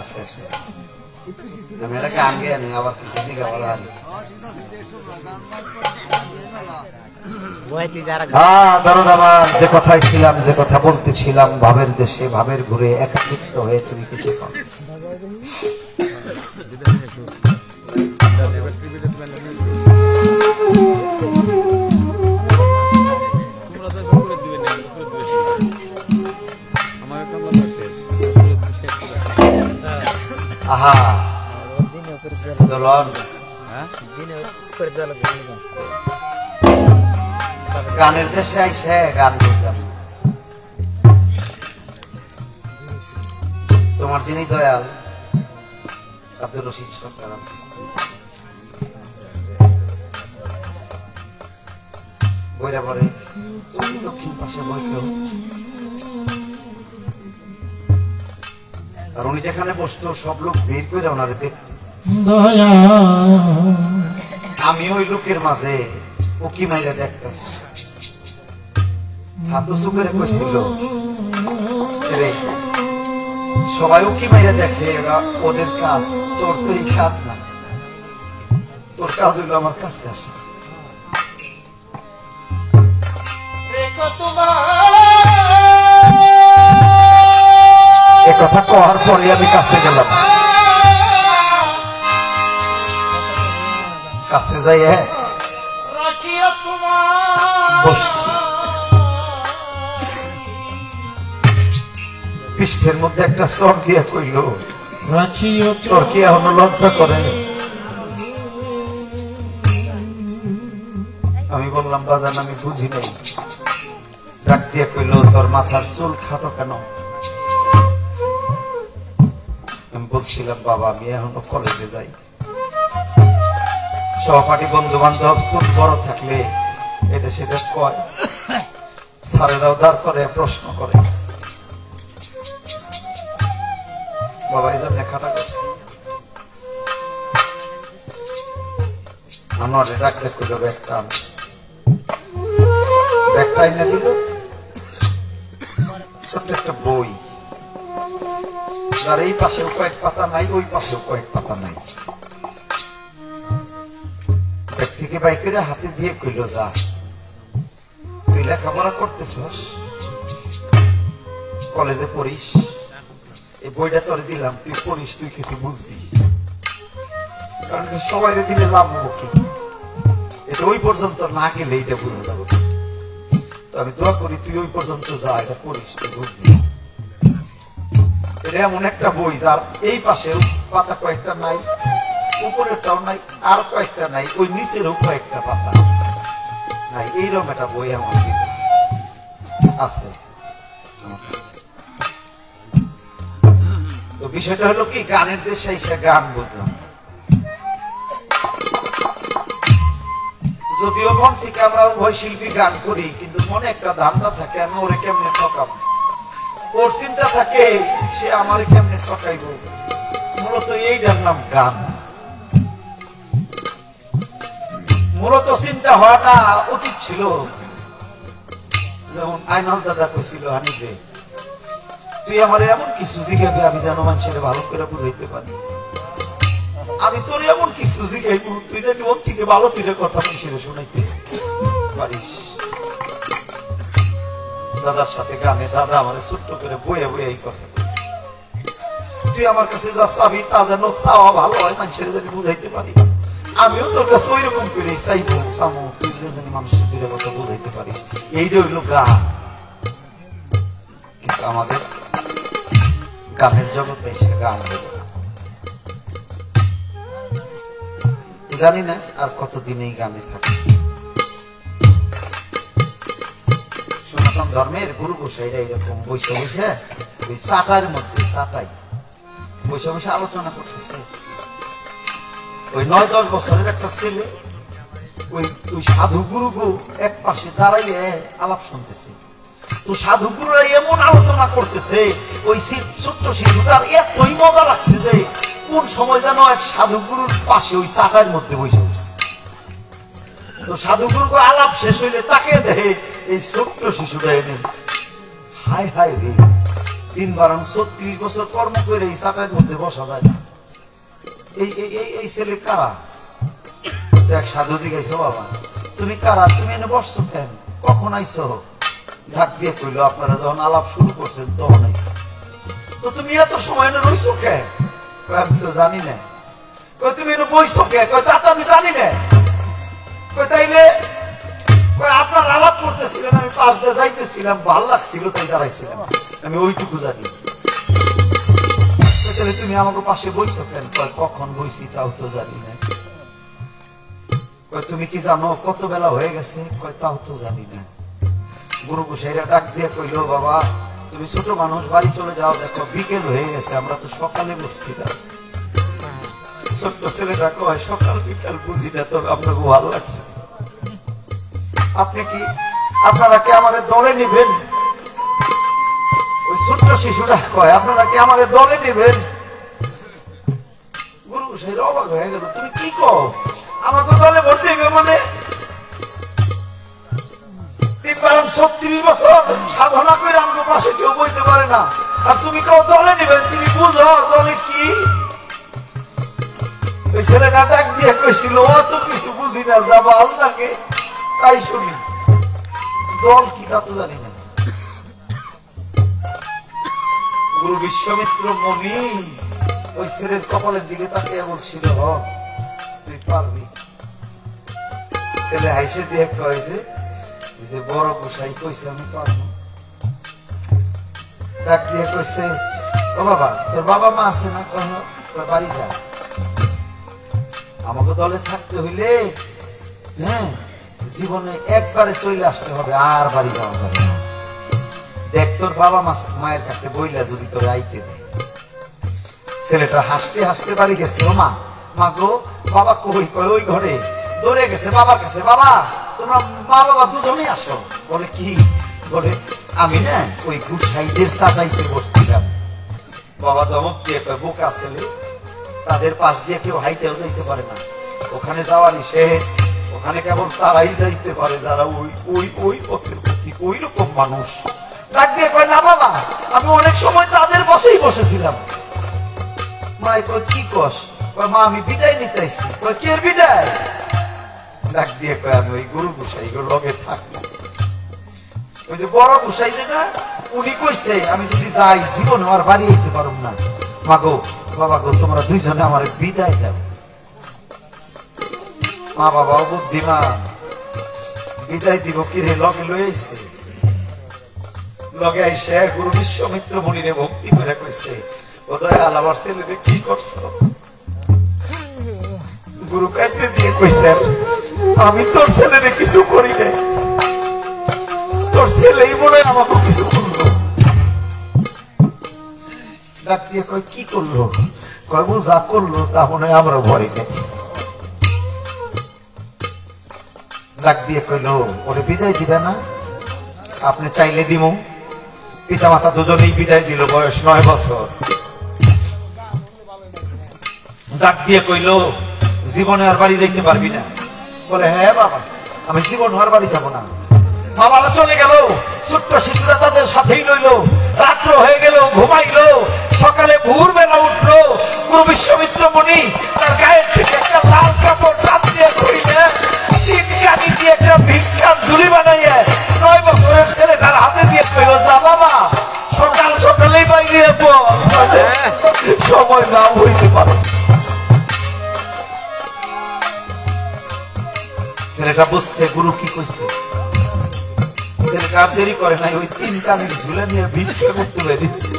শেষ আমি এটা গান গিয়ে নেই আবার কিছু শিখাবো যে কথায় ছিলাম যে কথা বলতেছিলাম ভাবের দেশে ভাবের ঘুরে একাকিত্ব হয়ে তুমি কিছু পাও আহা গানের দেশে আইসে গান বলতাম তোমার যিনি দয়াল আব্দুর রশিদ সরকার বইরা পরে দক্ষিণ পাশে বইতো আর উনি যেখানে বসতো সব লোক ভিড় করে ওনারে দেখত আমি ওই লোকের মাঝে উকি মাইরা দেখতেছি হাতু সুকের কইছিল সবাই উকি মাইরা দেখে ওদের কাজ তোর তো এই কাজ না তোর কাজ হইলো আমার কাছে আসা কথা কওয়ার পরে আমি কাছে গেলাম কাছে যাই পৃষ্ঠের মধ্যে একটা চর দিয়ে কইল চর কি এখনো লজ্জা করে আমি বললাম বাজান আমি বুঝি নাই ডাক দিয়ে কইল তোর মাথার চুল খাটো কেন আমি বলছিলাম বাবা আমি এখনো কলেজে যাই সহপাঠী বন্ধু বান্ধব চুল বড় থাকলে এটা সেটা কয় স্যারেরাও দাঁড় করে প্রশ্ন করে বাবা এই জন্য খাটা করছি আমার ডাকলে কইল ব্যাগটা এনে দিল ছোট্ট একটা বই, আর এই পাশেও কয়েক পাতা নাই, ওই পাশেও কয়েক পাতা নাই। ব্যাগ থেকে বাইকের হাতে দিয়ে কইল, যা তুই লেখাপড়া করতেছস, কলেজে পড়িস, এই বইটা তোরে দিলাম, তুই পড়িস, তুই কিছু বুঝবি, কারণ সবাই দিলে লাভ হবো কি, এটা ওই পর্যন্ত না গেলে এটা বুঝে যাবো। তো আমি দোয়া করি তুই ওই পর্যন্ত যা, এটা পড়িস, তুই বুঝবি। এটা এমন একটা বই যার এই পাশে পাতা কয়েকটা নাই, উপরেরটাও নাই, আর কয়েকটা নাই, ওই নিচেরও কয়েকটা পাতা নাই, এইরকম একটা বই আমার আছে। তো বিষয়টা হলো কি, গানের দেশে এসে গান বুঝলাম। যদিও মন থেকে আমরা উভয় শিল্পী গান করি, কিন্তু মনে একটা ধান্দা থাকে, আমি ওরে কেমনে ঠকাবো, ওর চিন্তা থাকে সে আমার কেমনে ঠকাইব। মূলত এইটার নাম গান। মূলত চিন্তা হওয়াটা উচিত ছিল, যেমন আইনাল দাদা কইছিল হানিফে, তুই আমার এমন কিছু জিজ্ঞাসা আমি যেন মানুষের ভালো করে বুঝাইতে পারি, আমি তোর এমন কিছু জিজ্ঞাসা তুই যেন ওর থেকে ভালো তুই কথা মানুষের শোনাইতে পারিস। দাদার সাথে গানে দাদা আমার ছোট্ট করে বয়ে বয়ে এই কথা, তুই আমার কাছে যা চাবি তা যেন চাওয়া ভালো হয়, মানুষের যেন বুঝাইতে পারি, আমিও তোর কাছে ওই রকম করে চাইবো চামো, তুই যেন মানুষের দুটো কথা বুঝাইতে পারিস। এইটা হইল গান। কিন্তু আমাদের গানের জগতে এসে গান হইল জানি না আর কতদিন এই গানে থাকে। সনাতন ধর্মের গুরু গোসাইরা এরকম বসে বসে ওই চাটার মধ্যে চাটাই বসে বসে আলোচনা করতেছে। ওই 9-10 বছরের একটা ছেলে ওই সাধু গুরু এক পাশে দাঁড়াইয়ে আলাপ শুনতেছে। তো সাধু গুরুরা এমন আলোচনা করতেছে, ওই ছোট্ট শিশুটার এতই মজা লাগছে যে কোন সময় যেন এক সাধু গুরুর পাশে ওই চাটার মধ্যে বসে বসে। তো সাধু গুরুকে আলাপ শেষ হইলে তাকে দেখে এই ছোট্ট শিশুটা এনে হায় হায় রে, 3-36 বছর কর্ম করে এই চাটার মধ্যে বসা যায় না, এই ছেলে কারা? এক সাধু জিজ্ঞাসা, বাবা তুমি কারা, তুমি এনে বসছো কেন, কখন আইছো? ঢাক দিয়ে কইলো, আপনারা যখন আলাপ শুরু করছেন তখন আইছো। তো তুমি এত সময় এনে রইছো কেন? আমি তো জানি না। তুমি এনে বইছো কে? তা তো আমি জানি না। তাইলে আপনার আলাপ করতেছিলেন, আমি পাশ দিয়ে যাইতেছিলাম, ভাল লাগছিল তাই দাঁড়াইছিলাম, আমি ওইটুকু জানি। তুমি আমাকে পাশে বইছো কেন? কখন বইছি তাও তো জানি না। তুমি কি জানো কত বেলা হয়ে গেছে? তাও তো জানি না। গুরু গোসাইরা ডাক দিয়ে কইলো, বাবা তুমি ছোট মানুষ, বাড়ি চলে যাও, দেখো বিকেল হয়ে গেছে, আমরা তো সকালে বসছিলাম। ছোট্ট ছেলেটা কয়, সকাল বিকাল বুঝি না, তবে আপনাকে ভালো লাগছে। আপনি কি আপনারা কি আমাদের দলে নিবেন? ওই ছোট্ট শিশুটা কয়, আপনারা কি আমাদের দলে নিবেন? গুরু গোসাইরা অবাক হয়ে গেল, তুমি কি কও, আমাকে দলে ভর্তি হইবে মানে? 36 বছর সাধনা করে আমার পাশে কেউ বইতে পারে না, আর তুমি কেউ দলে নিবেন? তুমি বুঝো দলে কি? ওই ছেলেটা ডাক দিয়ে কইছিল, অত কিছু বুঝি না, যা ভালো লাগে তাই শুনি, দল কি তা তো জানি না। গুরু বিশ্বমিত্র মনি ওই ছেলের কপালের দিকে তাকিয়ে বলছিল, তুই পারবি। ছেলে হাসে দিয়ে কয় যে বড় গোসাই কইছে আমি পারবো। ডাক দিয়ে কইছে, ও বাবা তোর বাবা মা আছে না? বাড়ি যা, আমাকে দলে থাকতে হইলে হ্যাঁ জীবনে একবারে চলে আসতে হবে, আর বাড়ি যাওয়া যাবে না। দেখ তোর বাবা মায়ের কাছে বইলা যদি তোর আইতে দেয়। ছেলেটা হাসতে হাসতে বাড়ি গেছে। ও মা, মা গো, বাবা কই? কয় ওই ঘরে। দৌড়ে গেছে বাবার কাছে, বাবা তোমরা মা বাবা দুজনেই আসো। বলে কি? বলে আমি না ওই গুসাইদের চাটাইতে বসছিলাম। বাবা ধমক দিয়ে বোকা ছেলে, তাদের পাশ দিয়ে কেউ হাইটেও যাইতে পারে না, ওখানে যাওয়া নিষেধ। ওখানে কেবল তারাই যাইতে পারে যারা ওই ওই ওই পথের প্রতি ওই রকম মানুষ। ডাক দিয়ে কয়, না বাবা, আমি অনেক সময় তাদের বসেই বসেছিলাম। মাই কয়, কি কস? কয়, মা আমি বিদায় নিতে আইছি। কয়, কে বিদায়? ডাক দিয়ে কয়, আমি ওই গুরু গোসাই লগে থাকবো। ওই যে বড় গোসাই যে না, উনি কইছে আমি যদি যাই জীবন আমার বাড়ি যেতে পারব না। মা গো, বাবা গো, তোমরা দুইজনে আমার বিদায় দাও। মা বাবাও বুদ্ধিমান, বিদায় দিব কিরে লগে লয়ে আইছে। লগে আইসে গুরু বিশ্বমিত্র মুনিরে ভক্তি করে কইছে, ও দয়াল আমার ছেলেরে কি করছো? গুরু কাঁদতে দিয়ে কইছে, আমি তোর ছেলেরে কিছু করি নাই, তোর ছেলেই মনে হয় আমাকে কিছু করলো। ডাক দিয়ে কয়, কি করলো? কয়, ও যা করলো তা মনে হয় আমরা ভরি নাই। ডাক দিয়ে কইলো, ওরে বিদায় দিবে না? আপনি চাইলে দিব। পিতা মাতা দুজনেই বিদায় দিল, বয়স 9 বছর। ডাক দিয়ে কইলো, জীবনে আর বাড়ি যাইতে পারবি না? বলে, হ্যাঁ বাবা, আমি জীবন আর বাড়ি যাবো না। বাবারা চলে গেল, ছোট্ট শিশুরা তাদের সাথেই রইল। রাত্র হয়ে গেল, ঘুমাইলো। সকালে ভোর বেলা উঠলো, গুরু বিশ্বমিত্র মুনি তার গায়ের থেকে একটা লাল কাপড় টান দিয়ে খুইলে 3 কানি দিয়ে একটা ভিক্ষার ঝুলি বানাইয়ে 9 বছরের ছেলে তার হাতে দিয়ে কইল, যা বাবা, সকাল সকালেই বাইরে সময় না হইতে পারে। ছেলেটা বুঝছে গুরু কি কইছে। ছেলেটা আর দেরি করে নাই, ওই 3 কানির ঝুলে নিয়ে ভিক্ষা করতে বেরিয়েছে।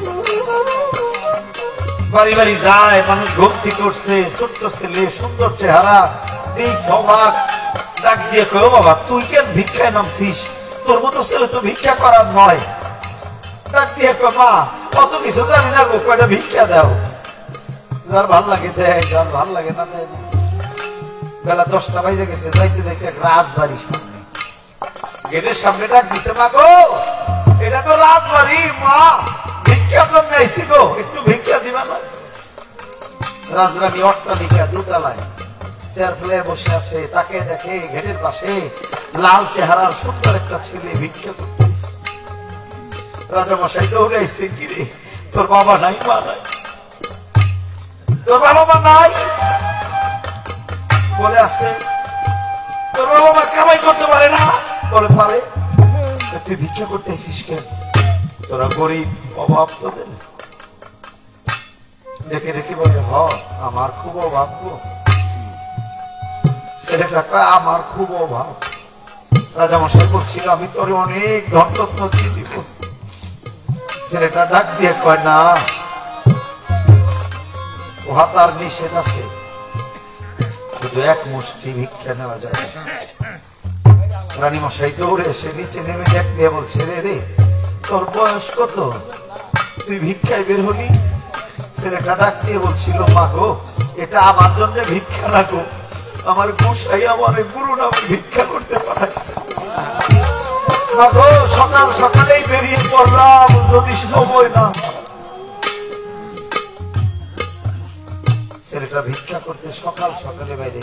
বাড়ি বাড়ি যায়, মানুষ ভক্তি করছে। ছোট্ট ছেলে, সুন্দর চেহারা, দেখ অবাক। ডাক দিয়ে কয়, বাবা তুই কেন ভিক্ষায় নামছিস? তোর মতো ছেলে তো ভিক্ষা করার নয়। ডাক দিয়ে কয়, মা কত কিছু জানি না গো, কয়টা ভিক্ষা দাও। যার ভাল লাগে দেয়, যার ভাল লাগে না দেয় না। বেলা 10টা বাজে গেছে, যাইতে যাইতে এক রাজবাড়ির সামনে, গেটের সামনে ডাক দিছে, মা গো, এটা তো রাজবাড়ি, মা ভিক্ষা জন্য আইছি গো, একটু ভিক্ষা দিবা না? রাজরানী অট্টালিকা দোতলায় চেয়ার ফেলে বসে আছে। তাকে দেখে গেটের পাশে লাল চেহারার সুন্দর একটা ছেলে ভিক্ষা করতেছে। রাজা মশাই দৌড়ে আইছে, কিরে তোর বাবা নাই, মা নাই? তোর বাবা মা নাই? বলে আছে। তোর বাবা মা কামাই করতে পারে না? বলে পারে। তুই ভিক্ষা করতে আসিস কেন? তোরা গরিব, অভাব তোদের। ডেকে ডেকে বলে, হ আমার খুব অভাব গো। ছেলেটা কয়, আমার খুব অভাব। রাজামশাই বলছিল আমি তোরে অনেক ধনরত্ন দিয়ে দিব। ছেলেটা ডাক দিয়ে কয়, না, উহা তার নিষেধ আছে, শুধু 1 মুষ্টি ভিক্ষা নেওয়া যায়। রানী মশাই দৌড়ে এসে নিচে নেমে ডাক দিয়ে বলছে, রে তোর বয়স কত, তুই ভিক্ষায় বের হলি? ছেলেটা ডাক দিয়ে বলছিল, মা গো, এটা আমার জন্য ভিক্ষা না গো, আমার গোসাই আমার গুরু নামে ভিক্ষা করতে পাঠাইছে। মা গো, সকাল সকালেই বেরিয়ে পড়লাম, যদি সময় না। ছেলেটা ভিক্ষা করতে সকাল সকালে বাইরে।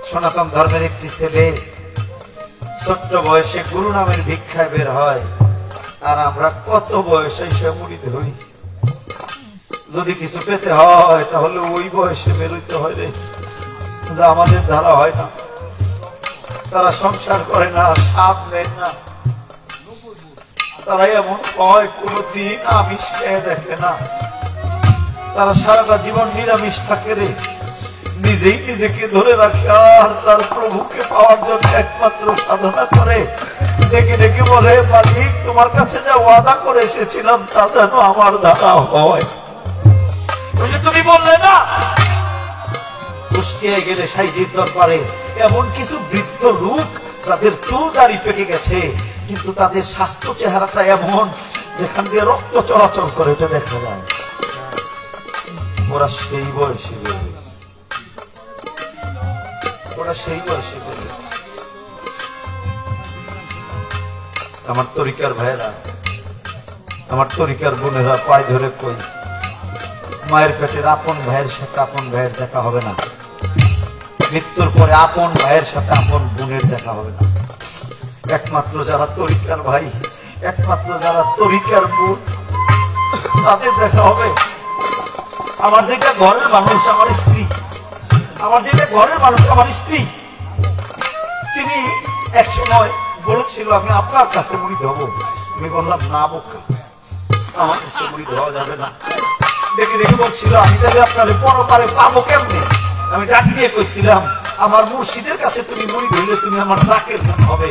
সনাতন ধর্মের একটি ছেলে ছোট্ট বয়সে গুরু নামের ভিক্ষায় বের হয়, আর আমরা কত বয়সে এসে মুড়িতে হই। যদি কিছু পেতে হয় তাহলে ওই বয়সে বেরোইতে হয় রে, যা আমাদের দ্বারা হয় না। তারা সংসার করে না, সাপ নেয় না, তারা এমন হয় কোনদিন আমিষ খেয়ে দেখে না। তারা সারাটা জীবন নিরামিষ থাকে রে, নিজেই নিজেকে ধরে রাখে, আর তার প্রভুকে পাওয়ার জন্য একমাত্র সাধনা করে। ডেকে ডেকে বলে, মালিক তোমার কাছে যা ওয়াদা করে এসেছিলাম তা যেন আমার দ্বারা হয়। তুমি বললে না, কুষ্টিয়ায় গেলে সাইজির দরবারে এমন কিছু বৃদ্ধ লোক যাদের চুল দাড়ি পেকে গেছে, কিন্তু তাদের স্বাস্থ্য চেহারাটা এমন যেখান দিয়ে রক্ত চলাচল করে, এটা দেখা যায়। ওরা সেই বয়সে বেরিয়েছে, ওরা সেই বয়সে বেরিয়েছে। আমার তরিকার ভাইয়েরা, আমার তরিকার বোনেরা, পায়ে ধরে কই, মায়ের পেটের আপন ভাইয়ের সাথে আপন ভাইয়ের দেখা হবে না, মৃত্যুর পরে আপন ভাইয়ের সাথে আপন বোনের দেখা হবে না। একমাত্র যারা তরিকার ভাই, একমাত্র যারা তরিকার বোন, তাদের দেখা হবে। আমার যেটা ঘরের মানুষ আমার স্ত্রী, আমার যেটা ঘরের মানুষ আমার স্ত্রী, তিনি এক সময় বলেছিল আমি আপনার কাছে মুড়ি ধোবো। আমি বললাম না বোকা, আমার কাছে মুড়ি ধোয়া যাবে না। ডেকে ডেকে বলছিল আমি তাহলে আপনার পরপারে পাবো কেমনে? আমি ডাক দিয়ে কইছিলাম আমার মুর্শিদের কাছে তুমি মুড়ি ধরলে তুমি আমার জাকের গুণ হবে,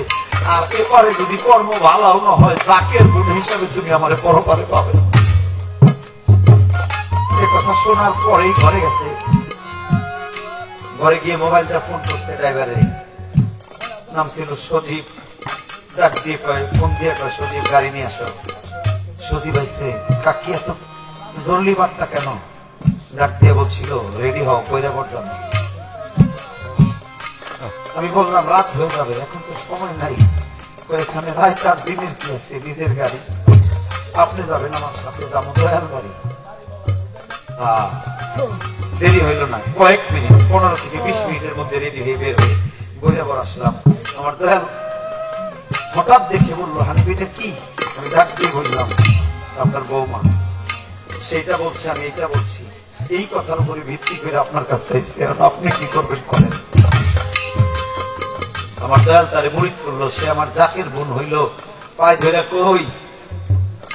আর এপারে যদি কর্ম ভালো না হয় জাকের গুণ হিসাবে তুমি আমার পরপারে পাবে। এ কথা শোনার পরেই ঘরে গেছে, ঘরে গিয়ে মোবাইলটা ফোন করছে ড্রাইভারে, নাম ছিল সজীব। ডাক দিয়ে কয়, ফোন দিয়ে কয় সজীব গাড়ি নিয়ে আসো। সজীব আইছে, কাকি এত জরুরি বার্তা কেন? ডাক দিয়ে বলছিল রেডি হও, কইরা পড়তাম। আমি বললাম রাত হয়ে যাবে, এখন তো সময় নাই। এখানে রায় 4 দিনের কি আছে, নিজের গাড়ি, আপনি যাবেন আমার সাথে, যাবো দয়াল বাড়ি। দেরি হইল না, কয়েক মিনিট, 15 থেকে 20 মিনিটের মধ্যে রেডি হয়ে বের হয়ে বইরাবর আসলাম। আমার দয়াল হঠাৎ দেখে বললো হানিফিটা কি? আমি ডাক দিয়ে বললাম আপনার বৌমা। সেইটা বলছে, আমি এইটা বলছি। এই কথার উপরে ভিত্তি করে আপনার কাছে চাইছি, আপনি কি করবেন করেন। আমার দয়াল তারে মুরিদ করলো, সে আমার জাকের বোন হইল। পায়ে ধরে কই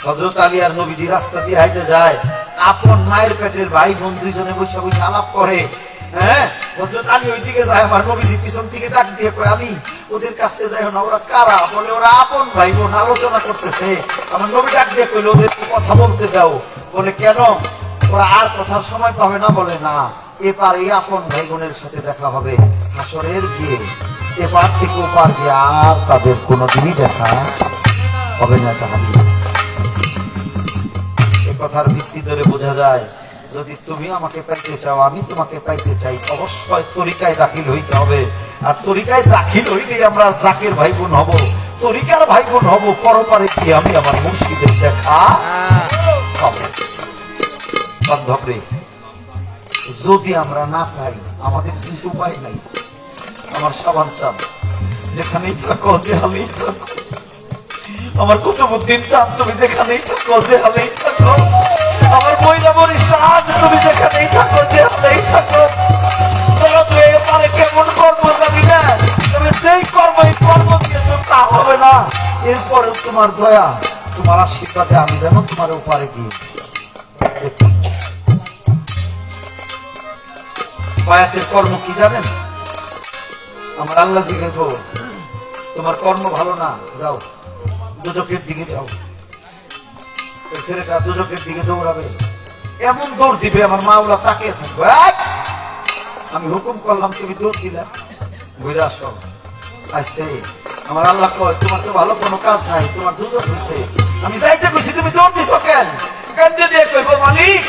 হযরত আলী আর নবীজি রাস্তা দিয়ে হাইটে যায়, আপন মায়ের পেটের ভাই বোন দুইজনে বসে বসে আলাপ করে। হ্যাঁ, হযরত আলী ওইদিকে যায়, আমার নবীজি পিছন থেকে ডাক দিয়ে কয় আলী ওদের কাছে যায় না, ওরা কারা? বলে ওরা আপন ভাই বোন, আলোচনা করতেছে। আমার নবী ডাক দিয়ে কইল ওদের কথা বলতে দাও। বলে কেন? ওরা আর কথার সময় পাবে না। বলে না, এপার এই আপন ভাই বোনের সাথে দেখা হবে হাসরের গিয়ে, এপার থেকে ওপার গিয়ে আর তাদের কোনোদিনই দেখা হবে না। এটা হাদিস। এ কথার ভিত্তি ধরে বোঝা যায় যদি তুমি আমাকে পাইতে চাও, আমি তোমাকে পাইতে চাই, অবশ্যই তরিকায় দাখিল হইতে হবে। আর তরিকায় দাখিল হইলে আমরা জাকের ভাই বোন হব, তরিকার ভাই বোন হব, পরপারে কি আমি আমার মুর্শিদের দেখা পাবো। বান্ধব রে, যদি আমরা না পাই আমাদের কিন্তু উপায় নাই। আমার সাবান চান যেখানেই থাকো, যেখানেই থাকো, আমার কুতুবউদ্দিন চান তুমি যেখানেই থাকো, যেখানেই থাকো, আমার বৈরাবরী চান তুমি যেখানেই থাকো, যেখানেই থাকো, তোরা তো এবারে কেমন কর্ম জানি না, তবে যেই কর্ম এই কর্ম দিয়ে তো তা হবে না। এরপরে তোমার দয়া, তোমার আশীর্বাদে আমি যেন তোমার উপারে গিয়ে বায়াতের কর্ম কি জানেন? আমার আল্লাহ দিকে গো, তোমার কর্ম ভালো না, যাও দুজকের দিকে যাও। ওই ছেলেটা দুজকের দিকে দৌড়াবে, এমন দৌড় দিবে আমার মাওলা তাকিয়ে থাকবে। আমি হুকুম করলাম, তুমি দৌড় দিলা, ঘুরে আসো। আসছে আমার আল্লাহ কয় তোমার তো ভালো কোনো কাজ নাই, তোমার দুজক হচ্ছে। আমি যাইতে কইছি, তুমি দৌড় দিছ কেন? কেন্দ্রে দিয়ে কইব মালিক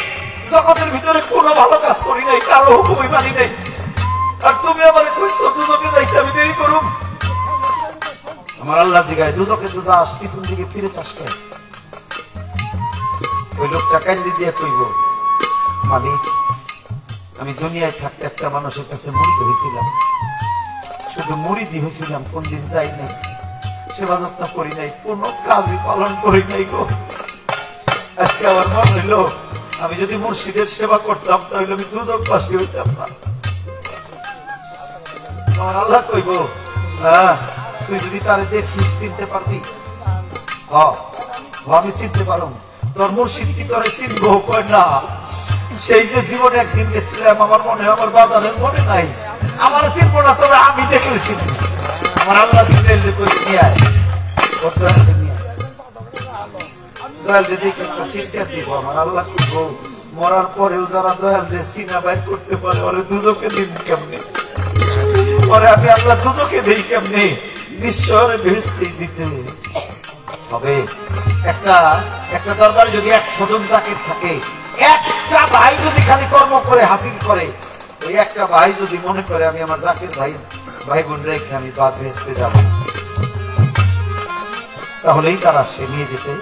জগতের ভিতরে কোনো ভালো কাজ করি নাই, কারো হুকুমই মানি নাই, আর তুমি আমার কইছো দুজকে যাইতে আমি দেরি করুম। আমার আল্লাহ জিগায় দুজকে তো যাস, পিছন দিকে ফিরে চাস কেন? ওই লোকটা কান্দি দিয়ে কইব মালিক আমি দুনিয়ায় থাকতে একটা মানুষের কাছে মুড়িদ হয়েছিলাম, শুধু মুড়িদি হয়েছিলাম, কোনদিন যাই নাই, সেবা যত্ন করি নাই, কোন কাজই পালন করি নাই গো। আজকে আমার মনে হইল আমি যদি মুর্শিদের সেবা করতাম তাহলে আমি দুজক পাশে হইতাম না। আমার আল্লাহ কইব হ্যাঁ তুই যদি তারে দেখিস চিনতে পারবি? আমি চিনতে পারো, তোর মুর্শিদ কি তোরে চিনবো? কয় না, সেই যে জীবনে একদিন গেছিলাম আমার মনে, আমার বাজারের মনে নাই, আমার চিনবো না, তবে আমি দেখেছি। আমার আল্লাহ আমার আল্লাহ মরার পরেও যারা দয়াল দিয়ে সিনা বাইর করতে পারে ওরে দুজকে দিন কেমনে, পরে আমি আল্লাহ দুজকে দিই কেমনে? নিশ্চয় ভেস্তে দিতে হবে। একটা দরবারে যদি 100 জন জাকির থাকে, একটা ভাই যদি খালি কর্ম করে হাসিল করে, ওই একটা ভাই যদি মনে করে আমি আমার জাকির ভাই বোন রেখে আমি বাদ ভেস্তে যাব, তাহলেই তারা সে নিয়ে যেতে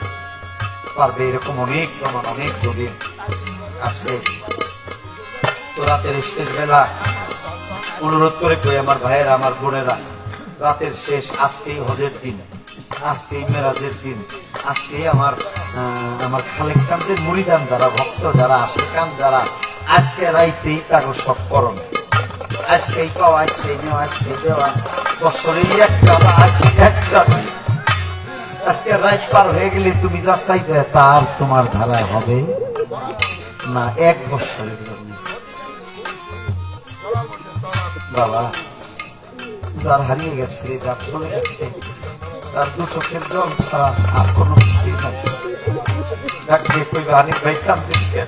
পারবে। এরকম অনেক প্রমাণ, অনেক দলিল আসলে তো রাতের শেষ বেলা অনুরোধ করে কই আমার ভাইয়েরা আমার বোনেরা, রাতের শেষ আজকেই হজের দিন, আজকেই মেরাজের দিন, আজকেই আমার খালেককানদের মুরিদান যারা ভক্ত যারা আশিকান যারা আজকে রাইতেই তারও সব করণ, আজকেই পাওয়া, আজকেই নেওয়া, আজকে দেওয়া, বছরে একটা বা আজকে একটা দিন। আজকে রাত পার হয়ে গেলে তুমি যা চাইবে তার তোমার ধারায় হবে না, 1 বছরের জন্য। বাবা যার হারিয়ে গেছে, যার চলে গেছে, তার 2 চোখের জল ছাড়া আর কোনো কিছুই নাই। ডাকতে কইবে হানিফ ভাই কাঁদতেছে,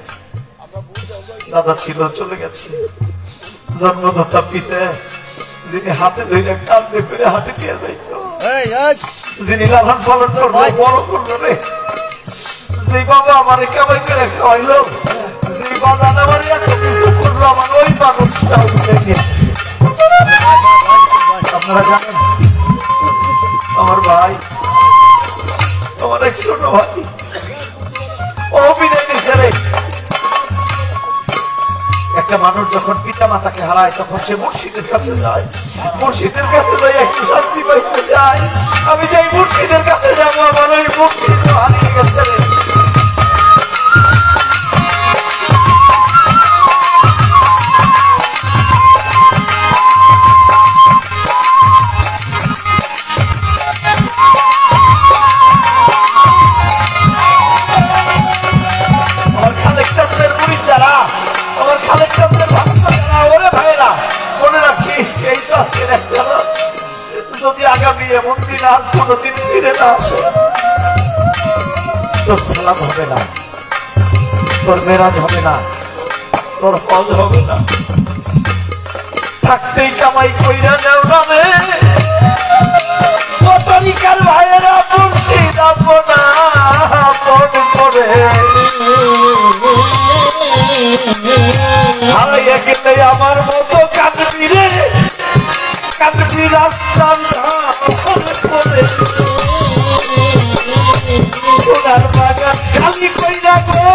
দাদা ছিল চলে গেছে, জন্মদাতা পিতা যিনি হাতে ধরে কাঁদতে করে হাঁটে নিয়ে যাইত, যিনি লালন পালন করলো বড় করলো রে, যে বাবা আমার কামাই করে খাওয়াইলো, যে বাজান আমার এত কিছু করলো, আমার ওই মানুষটা আপনারা জানেন আমার ভাই, আমার এক ছোট ভাই ও বিদায় নিচ্ছে রে। একটা মানুষ যখন পিতা মাতাকে হারায় তখন সে মুর্শিদের কাছে যায়, মুর্শিদের কাছে যাই একটু শান্তি পাইতে যায়। আমি যাই মুর্শিদের কাছে যাবো, আমার ওই মুর্শিদ হারিয়ে গেছে রে। যদি আগামী এমন দিন আর কোনদিন ফিরে না আসে, তোর সালাম হবে না, তোর মেরাজ হবে না, তোর হজ হবে না, থাকতেই কামাই কইরা নেও নামে তরিকার ভাইয়েরা মুর্শিদ আপনা আপন করে হারাইয়া গেলে আমার মতো কাঁদবি রে, কাঁদবি রাস্তা করে সোনার বাগান খালি কইরা গো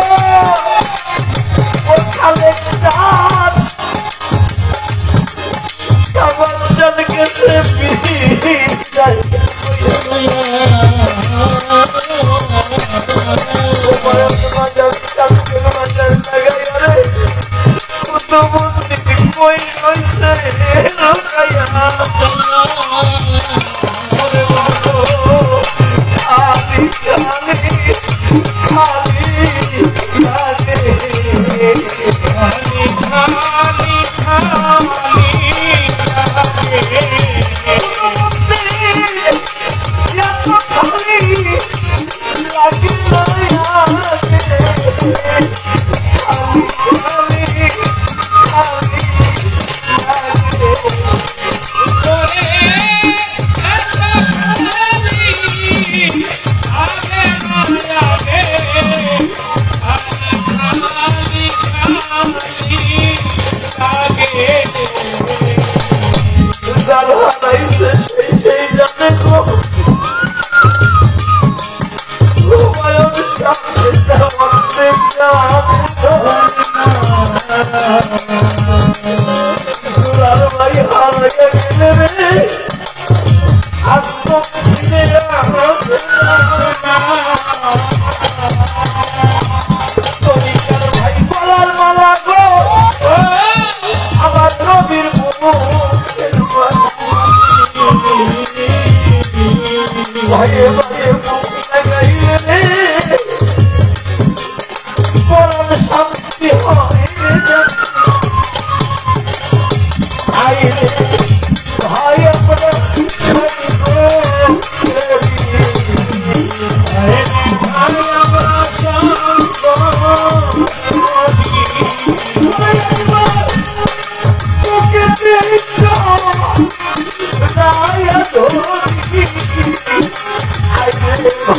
ও খালে আমার জান গেছে বিদায় কই রইছে রোকাইয়া আলি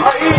আলি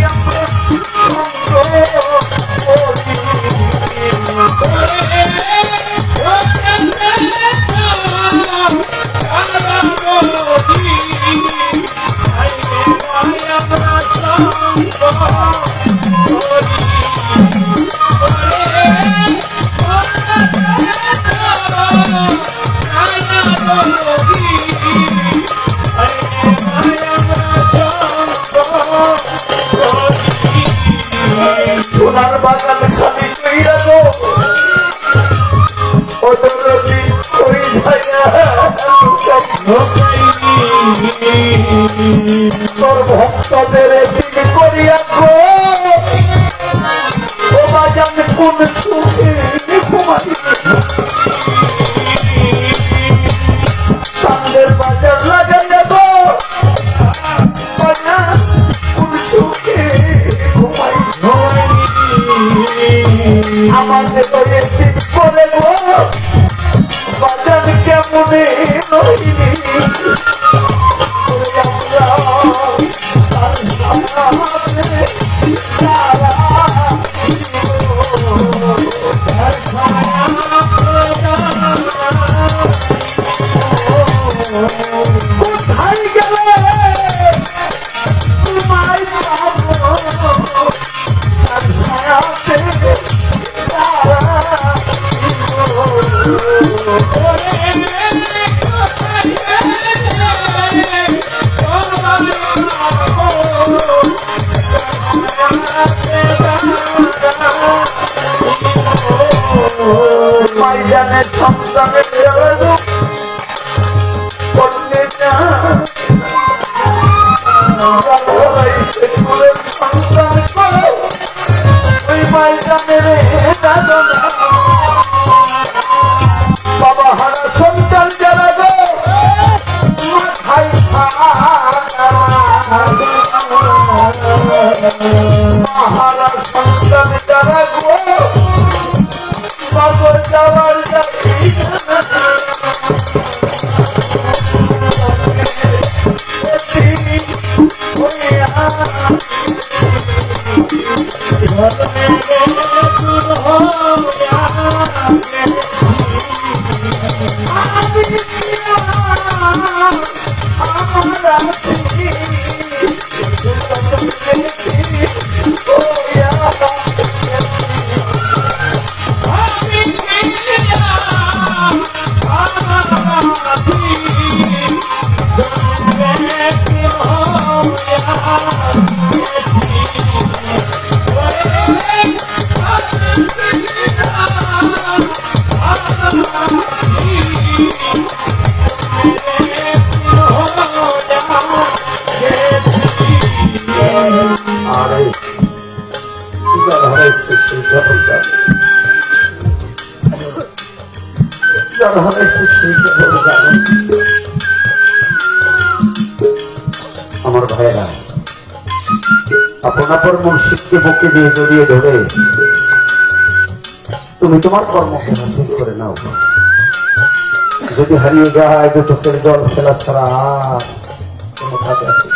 জানে সন্তানের করলে না সন্তান ওই মাই জানে রে বাবা হারা সন্তান যারা গো মাথায় হারা সন্তান যারা গো বাবা যাওয়ার আমার ভাইরা আপনার মুর্শিদকে বুকে দিয়ে জড়িয়ে ধরে তুমি তোমার কর্মকে হাসিল করে নাও। যদি হারিয়ে যায় তো চোখের জল ফেলা ছাড়া আর কোনো কাজ আছে?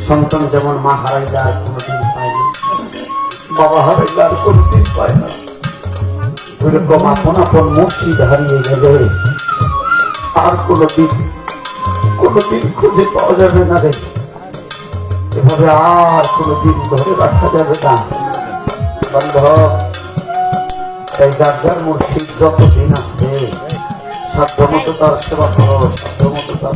সন্তান যেমন মা হারাইলে আর কোনোদিন পায় না, বাবা হারাইলে আর কোনোদিন পায় না, ওইরকম আপন আপন মুর্শিদ হারিয়ে গেলে আর কোনোদিন খুঁজে পাওয়া যাবে না রে। এভাবে আর কোনোদিন ধরে রাখা যাবে না বান্ধব। তাই যার যার মুর্শিদ যতদিন আছে সাধ্য মতো তার সেবা করো, সাধ্য মতো তার